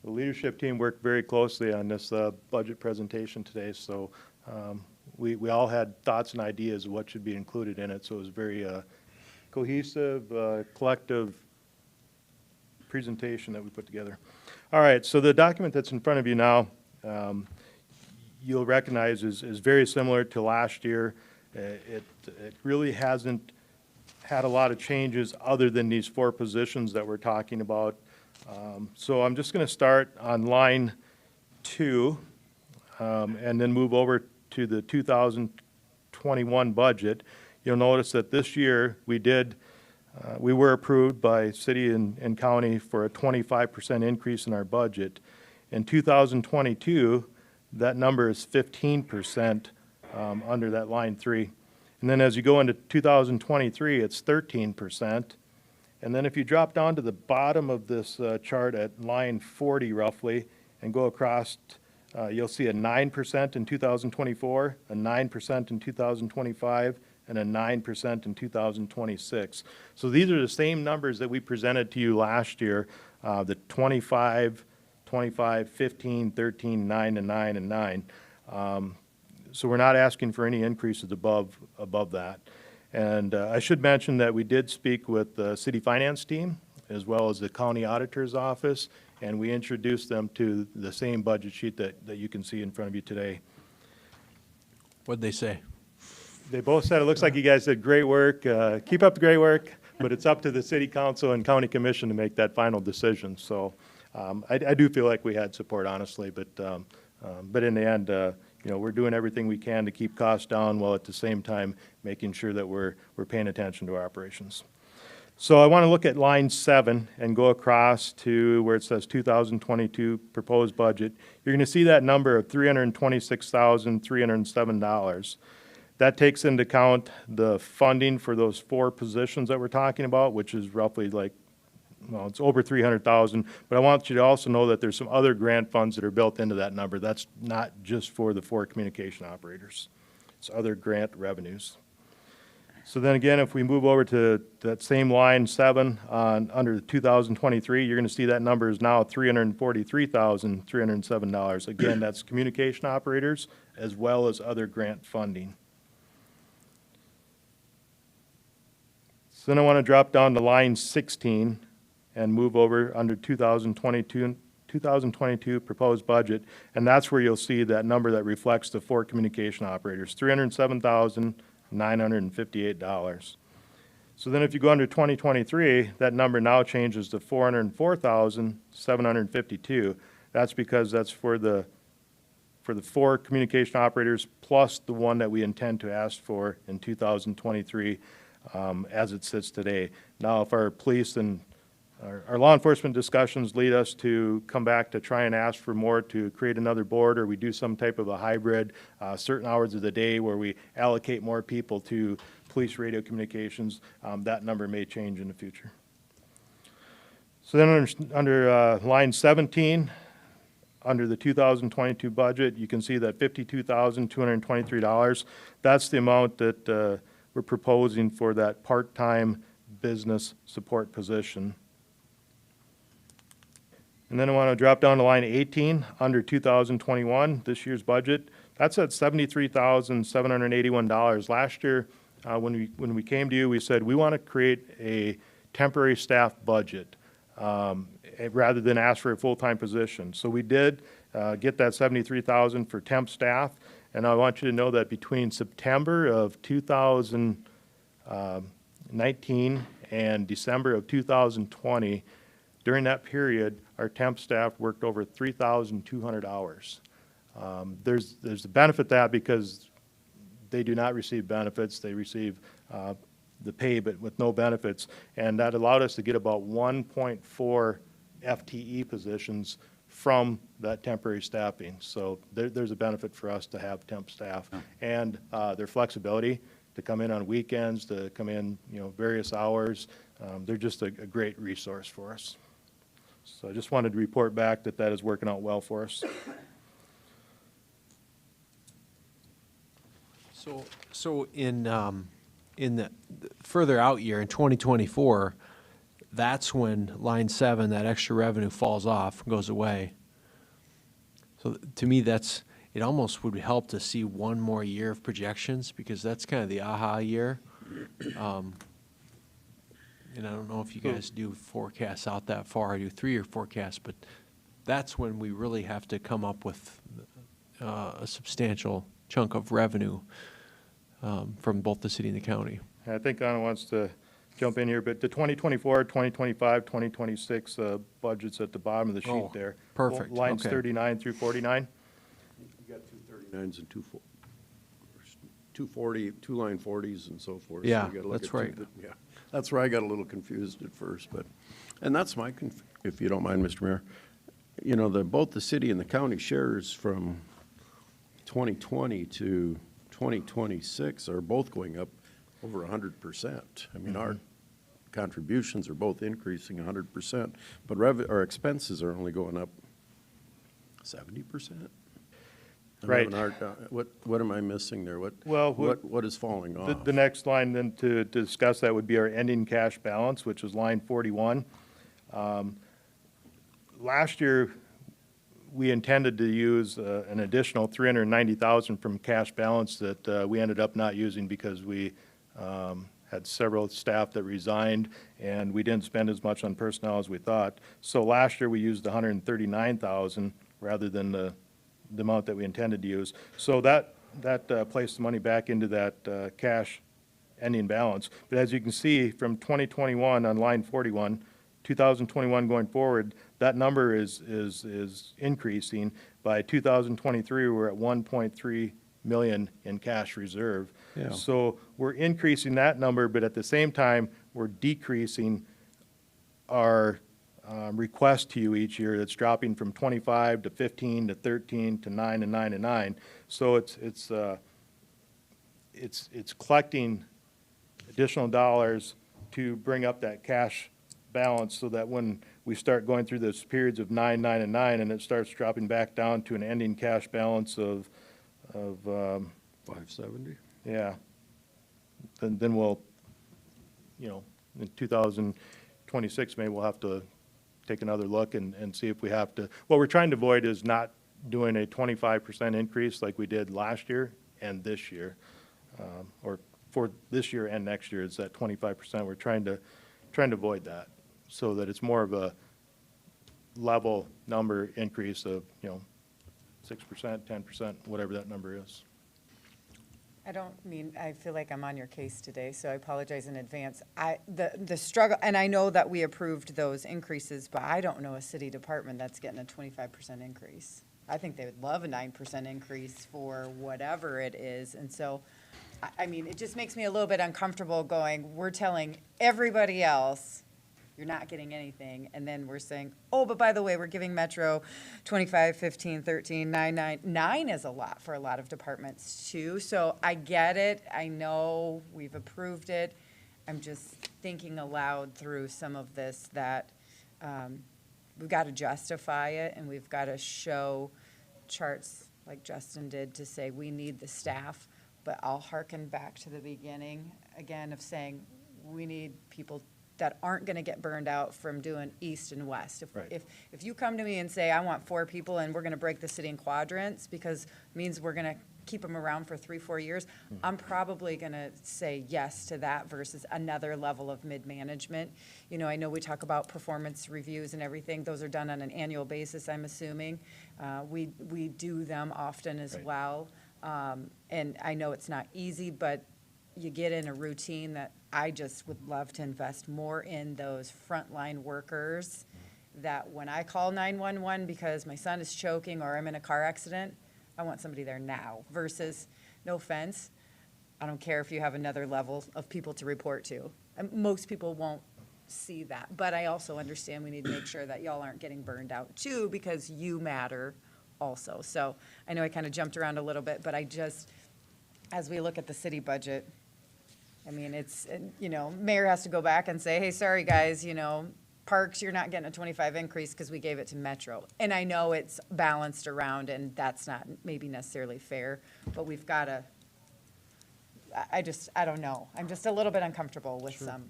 The leadership team worked very closely on this budget presentation today, so we all had thoughts and ideas of what should be included in it, so it was very cohesive, collective presentation that we put together. All right, so the document that's in front of you now, you'll recognize is very similar to last year. It really hasn't had a lot of changes other than these 4 positions that we're talking about. So I'm just going to start on line 2 and then move over to the 2021 budget. You'll notice that this year we were approved by city and county for a 25% increase in our budget. In 2022, that number is 15% under that line 3. And then as you go into 2023, it's 13%. And then if you drop down to the bottom of this chart at line 40 roughly and go across, you'll see a 9% in 2024, a 9% in 2025, and a 9% in 2026. So these are the same numbers that we presented to you last year, the 25, 25, 15, 13, 9, and 9, and 9. So we're not asking for any increases above that. And I should mention that we did speak with the city finance team as well as the county auditor's office, and we introduced them to the same budget sheet that you can see in front of you today. What'd they say? They both said, it looks like you guys did great work. Keep up the great work, but it's up to the city council and county commission to make that final decision. So I do feel like we had support, honestly, but in the end, we're doing everything we can to keep costs down while at the same time making sure that we're paying attention to our operations. So I want to look at line 7 and go across to where it says 2022 proposed budget. You're going to see that number of $326,307. That takes into account the funding for those 4 positions that we're talking about, which is roughly it's over $300,000. But I want you to also know that there's some other grant funds that are built into that number. That's not just for the 4 communication operators. It's other grant revenues. So then again, if we move over to that same line 7 under 2023, you're going to see that number is now $343,307. Again, that's communication operators as well as other grant funding. So then I want to drop down to line 16 and move over under 2022 proposed budget, and that's where you'll see that number that reflects the 4 communication operators, $307,958. So then if you go under 2023, that number now changes to $404,752. That's because that's for the 4 communication operators plus the one that we intend to ask for in 2023 as it sits today. Now, if our police and our law enforcement discussions lead us to come back to try and ask for more to create another board, or we do some type of a hybrid, certain hours of the day where we allocate more people to police radio communications, that number may change in the future. So then under line 17, under the 2022 budget, you can see that $52,223. That's the amount that we're proposing for that part-time business support position. And then I want to drop down to line 18 under 2021, this year's budget. That's at $73,781. Last year, when we came to you, we said we want to create a temporary staff budget rather than ask for a full-time position. So we did get that $73,000 for temp staff, and I want you to know that between September of 2019 and December of 2020, during that period, our temp staff worked over 3,200 hours. There's a benefit to that because they do not receive benefits. They receive the pay, but with no benefits. And that allowed us to get about 1.4 FTE positions from that temporary staffing. So there's a benefit for us to have temp staff. And their flexibility to come in on weekends, to come in various hours. They're just a great resource for us. So I just wanted to report back that is working out well for us. So in the further out year, in 2024, that's when line 7, that extra revenue falls off, goes away. So to me, that's, it almost would help to see one more year of projections, because that's kind of the aha year. And I don't know if you guys do forecasts out that far, I do 3-year forecasts, but that's when we really have to come up with a substantial chunk of revenue from both the city and the county. I think Anna wants to jump in here, but the 2024, 2025, 2026 budget's at the bottom of the sheet Oh, there. perfect, Lines okay. 39 through 49. You got 239s and 240, 2-line 40s and so forth. so Yeah, you gotta look that's at right. Yeah, that's where I got a little confused at first, but, and that's my, if you don't mind, Mr. Mayor. You know, both the city and the county shares from 2020 to 2026 are both going up over 100%. I mean, our contributions are both increasing 100%, but our expenses are only going up 70%. I'm Right. having a hard time. What am I missing there? Well, What is falling off? The next line then to discuss that would be our ending cash balance, which is line 41. Last year, we intended to use an additional $390,000 from cash balance that we ended up not using because we had several staff that resigned, and we didn't spend as much on personnel as we thought. So last year, we used $139,000 rather than the amount that we intended to use. So that placed the money back into that cash ending balance. But as you can see, from 2021 on line 41, 2021 going forward, that number is increasing. By 2023, we're at 1.3 million in cash reserve. Yeah. So we're increasing that number, but at the same time, we're decreasing our request to you each year. That's dropping from 25 to 15 to 13 to 9 and 9 and 9. So it's collecting additional dollars to bring up that cash balance, so that when we start going through those periods of 9, 9, and 9, and it starts dropping back down to an ending cash balance of 570? yeah, then we'll, you know, in 2026, maybe we'll have to take another look and see if we have to. What we're trying to avoid is not doing a 25% increase like we did last year and this year, or for this year and next year. It's that 25%. We're trying to avoid that, so that it's more of a level number increase of, you know, 6%, 10%, whatever that number is. I feel like I'm on your case today, so I apologize in advance. The struggle, and I know that we approved those increases, but I don't know a city department that's getting a 25% increase. I think they would love a 9% increase for whatever it is, and so, I mean, it just makes me a little bit uncomfortable going, we're telling everybody else, you're not getting anything, and then we're saying, oh, but by the way, we're giving Metro 25, 15, 13, 9, 9. 9 is a lot for a lot of departments, too, so I get it. I know we've approved it. I'm just thinking aloud through some of this that we've got to justify it, and we've got to show charts like Justin did to say we need the staff, but I'll hearken back to the beginning again of saying we need people that aren't going to get burned out from doing east and west. If you come to me and say, I want 4 people and we're going to break the city in quadrants because it means we're going to keep them around for 3-4 years, I'm probably going to say yes to that versus another level of mid-management. You know, I know we talk about performance reviews and everything. Those are done on an annual basis, I'm assuming. We do them often as well. And I know it's not easy, but you get in a routine that I just would love to invest more in those frontline workers, that when I call 911 because my son is choking or I'm in a car accident, I want somebody there now versus, no offense, I don't care if you have another level of people to report to. And most people won't see that, but I also understand we need to make sure that y'all aren't getting burned out too, because you matter also. So I know I kind of jumped around a little bit, but I just, as we look at the city budget, I mean, it's, you know, mayor has to go back and say, hey, sorry, guys, you know, parks, you're not getting a 25 increase because we gave it to Metro. And I know it's balanced around, and that's not maybe necessarily fair, but we've got to, I don't know. I'm just a little bit uncomfortable with some.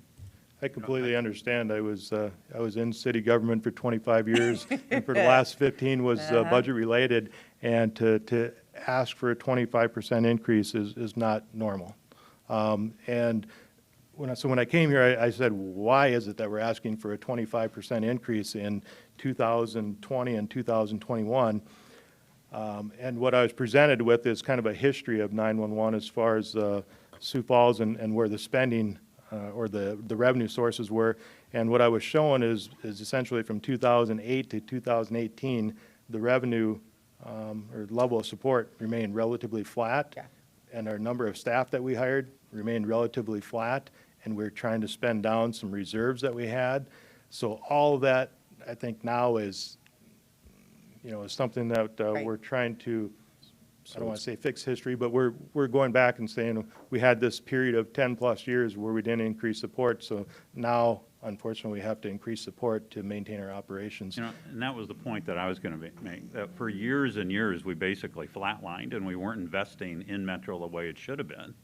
I completely understand. I was in city government for 25 years, and for the last 15 was budget related. And to ask for a 25% increase is not normal. And when I came here, I said, why is it that we're asking for a 25% increase in 2020 and 2021? And what I was presented with is kind of a history of 911 as far as Sioux Falls and where the spending or the revenue sources were. And what I was showing is essentially from 2008 to 2018, the revenue or level of support remained relatively flat. Yeah. And our number of staff that we hired remained relatively flat. And we're trying to spend down some reserves that we had. So all of that, I think now is, is something that Right. we're trying to, I don't want to say fix history, but we're going back and saying we had this period of 10+ years where we didn't increase support. So now, unfortunately, we have to increase support to maintain our operations. And that was the point that I was going to make, that for years and years, we basically flatlined and we weren't investing in Metro the way it should have been.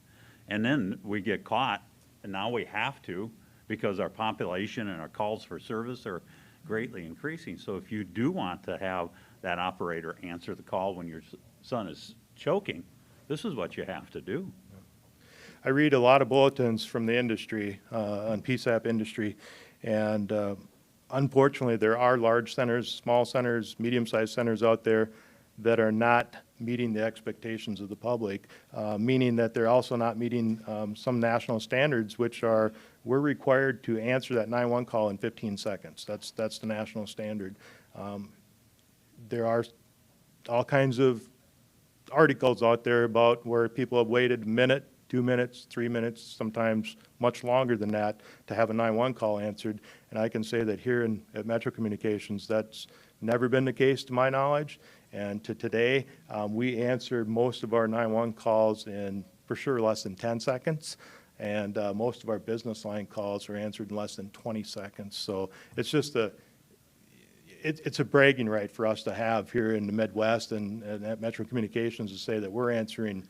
And then we get caught, and now we have to, because our population and our calls for service are greatly increasing. So if you do want to have that operator answer the call when your son is choking, this is what you have to do. I read a lot of bulletins from the industry, on PSAP industry, and unfortunately there are large centers, small centers, medium-sized centers out there that are not meeting the expectations of the public, meaning that they're also not meeting some national standards, which are, we're required to answer that 911 call in 15 seconds. That's the national standard. There are all kinds of articles out there about where people have waited a minute, 2 minutes, 3 minutes, sometimes much longer than that to have a 911 call answered. And I can say that here at Metro Communications, that's never been the case to my knowledge. And to today, we answered most of our 911 calls in, for sure, less than 10 seconds. And most of our business line calls are answered in less than 20 seconds. So it's just it's a bragging right for us to have here in the Midwest and at Metro Communications to say that we're answering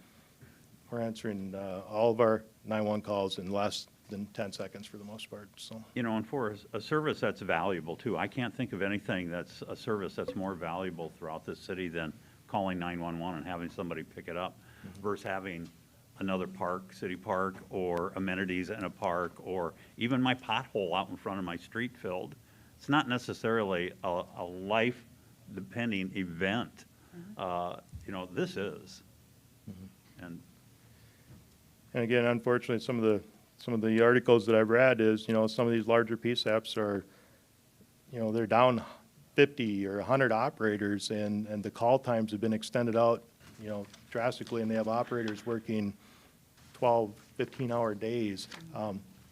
all of our 911 calls in less than 10 seconds for the most part. So, And for a service that's valuable too, I can't think of anything that's a service that's more valuable throughout this city than calling 911 and having somebody pick it up versus having another park, city park, or amenities in a park, or even my pothole out in front of my street filled. It's not necessarily a life-depending event. This is. And again, unfortunately, some of the articles that I've read is, some of these larger PSAPs are, they're down 50 or 100 operators, and the call times have been extended out, drastically, and they have operators working 12, 15-hour days.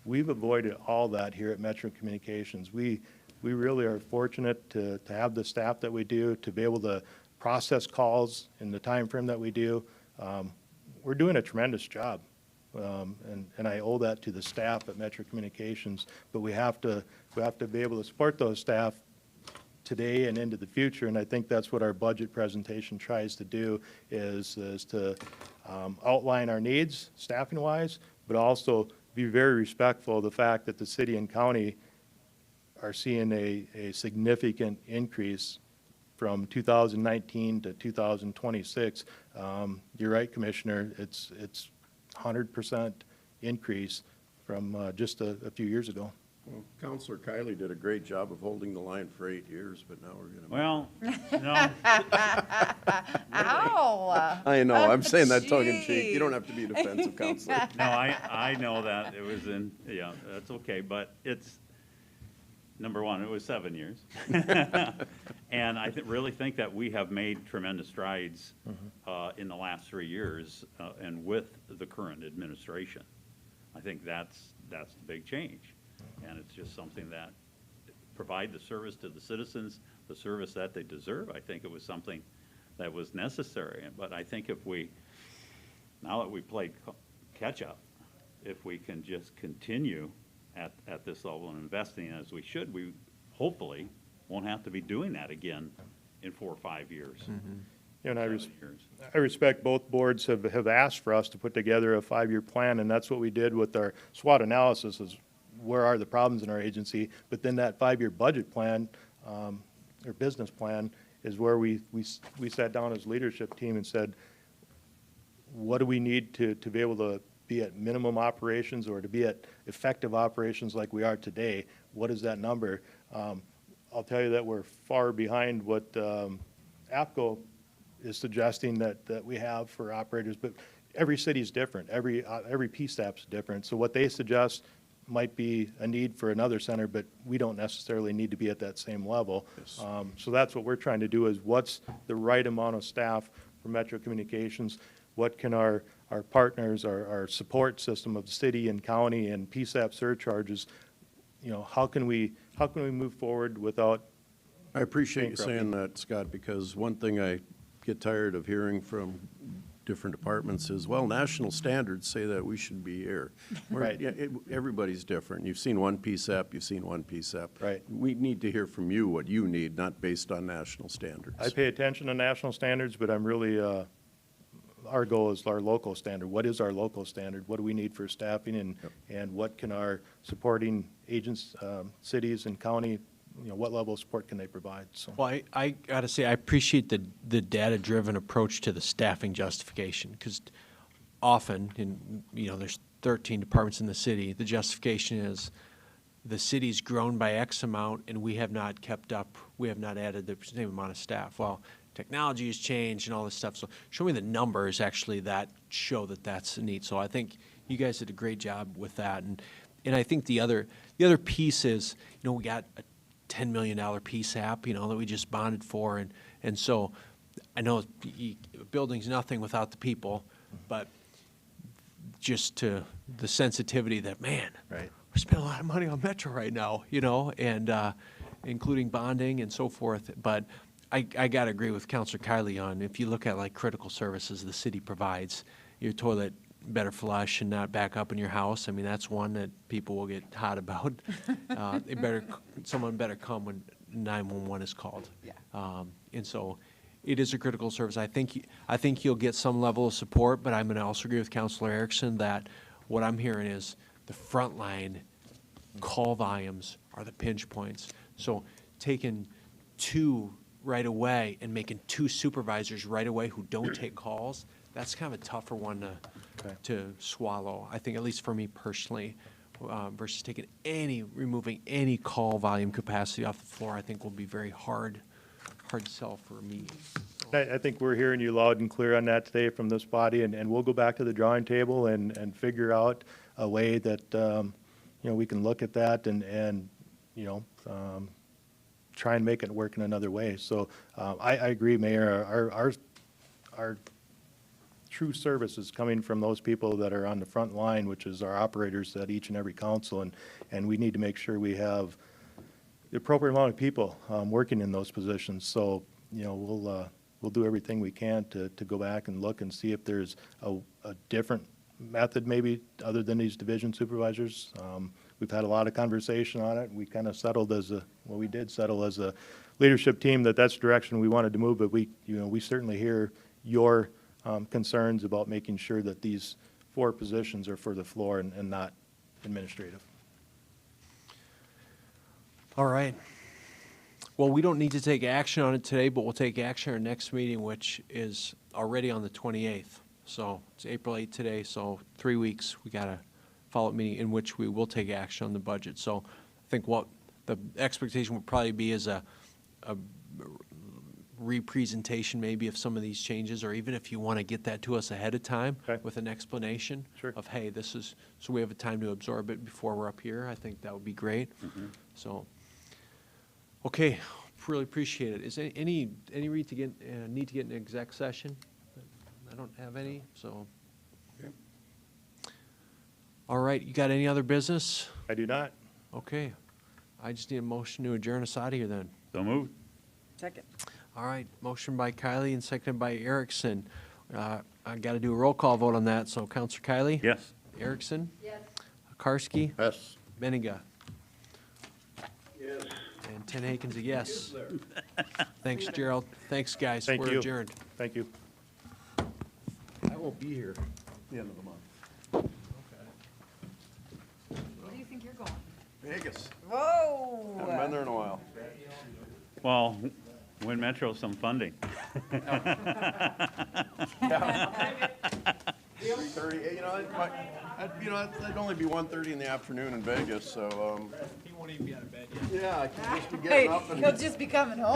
We've avoided all that here at Metro Communications. We really are fortunate to have the staff that we do, to be able to process calls in the time frame that we do. We're doing a tremendous job. And I owe that to the staff at Metro Communications, but we have to be able to support those staff today and into the future, and I think that's what our budget presentation tries to do, is to outline our needs staffing-wise, but also be very respectful of the fact that the city and county are seeing a significant increase from 2019 to 2026. You're right, Commissioner, it's 100% increase from just a few years ago. Well, Counselor Kiley did a great job of holding the line for 8 years, but now we're going to. well, no, Ow! I know, I'm saying that tongue in cheek. You don't have to be a defensive counselor. no, I know that it was that's okay, but it's, number one, it was 7 years. And I really think that we have made tremendous strides in the last 3 years and with the current administration. I think that's the big change. And it's just something that provide the service to the citizens, the service that they deserve. I think it was something that was necessary. But I think now that we played catch up, if we can just continue at this level and investing as we should, we hopefully won't have to be doing that again in 4 or 5 years. And I respect both boards have asked for us to put together a 5-year plan, and that's what we did with our SWOT analysis, is where are the problems in our agency, but then that 5-year budget plan, or business plan, is where we sat down as a leadership team and said, what do we need to be able to be at minimum operations or to be at effective operations like we are today? What is that number? I'll tell you that we're far behind what APCO is suggesting that we have for operators, but every city's different. Every PSAP's different. So what they suggest might be a need for another center, but we don't necessarily need to be at that same level. Yes. So that's what we're trying to do, is what's the right amount of staff for Metro Communications? What can our partners, our support system of the city and county and PSAP surcharges, how can we move forward without? I appreciate you bankrupting? saying that, Scott, because one thing I get tired of hearing from different departments is, well, national standards say that we should be here. Right. Yeah, everybody's different. You've seen one PSAP, you've seen one PSAP. Right. We need to hear from you what you need, not based on national standards. I pay attention to national standards, but I'm really, our goal is our local standard. What is our local standard? What do we need for staffing, and what can our supporting agents, cities and county, what level of support can they provide? So. Well, I gotta say, I appreciate the data-driven approach to the staffing justification, because often, there's 13 departments in the city, the justification is the city's grown by X amount and we have not kept up, we have not added the same amount of staff. Well, technology has changed and all this stuff, so show me the numbers actually that show that that's a need. So I think you guys did a great job with that, and I think the other piece is, we got a $10 million PSAP, that we just bonded for. And so I know a building's nothing without the people, but just to the sensitivity that, man, Right. we're spending a lot of money on Metro right now, and including bonding and so forth. But I got to agree with Councilor Kiley on, if you look at like critical services the city provides, your toilet better flush and not back up in your house. I mean, that's one that people will get hot about. Someone better come when 911 is called. Yeah. And so it is a critical service. I think you'll get some level of support, but I'm going to also agree with Councilor Erickson that what I'm hearing is the frontline call volumes are the pinch points. So taking 2 right away and making 2 supervisors right away who don't take calls, that's kind of a tougher one to swallow, I think, at least for me personally, versus removing any call volume capacity off the floor, I think will be very hard sell for me. I think we're hearing you loud and clear on that today from this body, and we'll go back to the drawing table and figure out a way that, we can look at that and try and make it work in another way. So I agree, Mayor, our true service is coming from those people that are on the front line, which is our operators at each and every council, and we need to make sure we have the appropriate amount of people working in those positions. So, we'll do everything we can to go back and look and see if there's a different method maybe other than these division supervisors. We've had a lot of conversation on it. We kind of settled we did settle as a leadership team that's the direction we wanted to move, but we certainly hear your concerns about making sure that these 4 positions are for the floor and not administrative. All right. Well, we don't need to take action on it today, but we'll take action at our next meeting, which is already on the 28th. So it's April 8th today, so 3 weeks. We got a follow-up meeting in which we will take action on the budget. So I think what the expectation would probably be is a representation maybe of some of these changes, or even if you want to get that to us ahead of time with an explanation of, hey, this is, so we have a time to absorb it before we're up here. I think that would be great. So, okay, really appreciate it. Is any need to get an exec session? I don't have any, so. Okay. All right, you got any other business? I do not. Okay, I just need a motion to adjourn us out of here then. So moved. Second. All right, motion by Kiley and seconded by Erickson. I got to do a roll call vote on that, so Counselor Kiley? Yes. Erickson? Yes. Karski? Yes. Benega? Yes. And Ten Haken's a yes. Thanks, Gerald. Thanks, guys. Thank We're you. adjourned. Thank you. I will be here at the end of the month. Where do you think you're going? Vegas. Whoa! Haven't been there in a while. Well, win Metro some funding. that'd only be 1:30 in the afternoon in Vegas, so, He won't even be out of bed yet. yeah, I can just be Hey, getting up and. he'll just be coming home.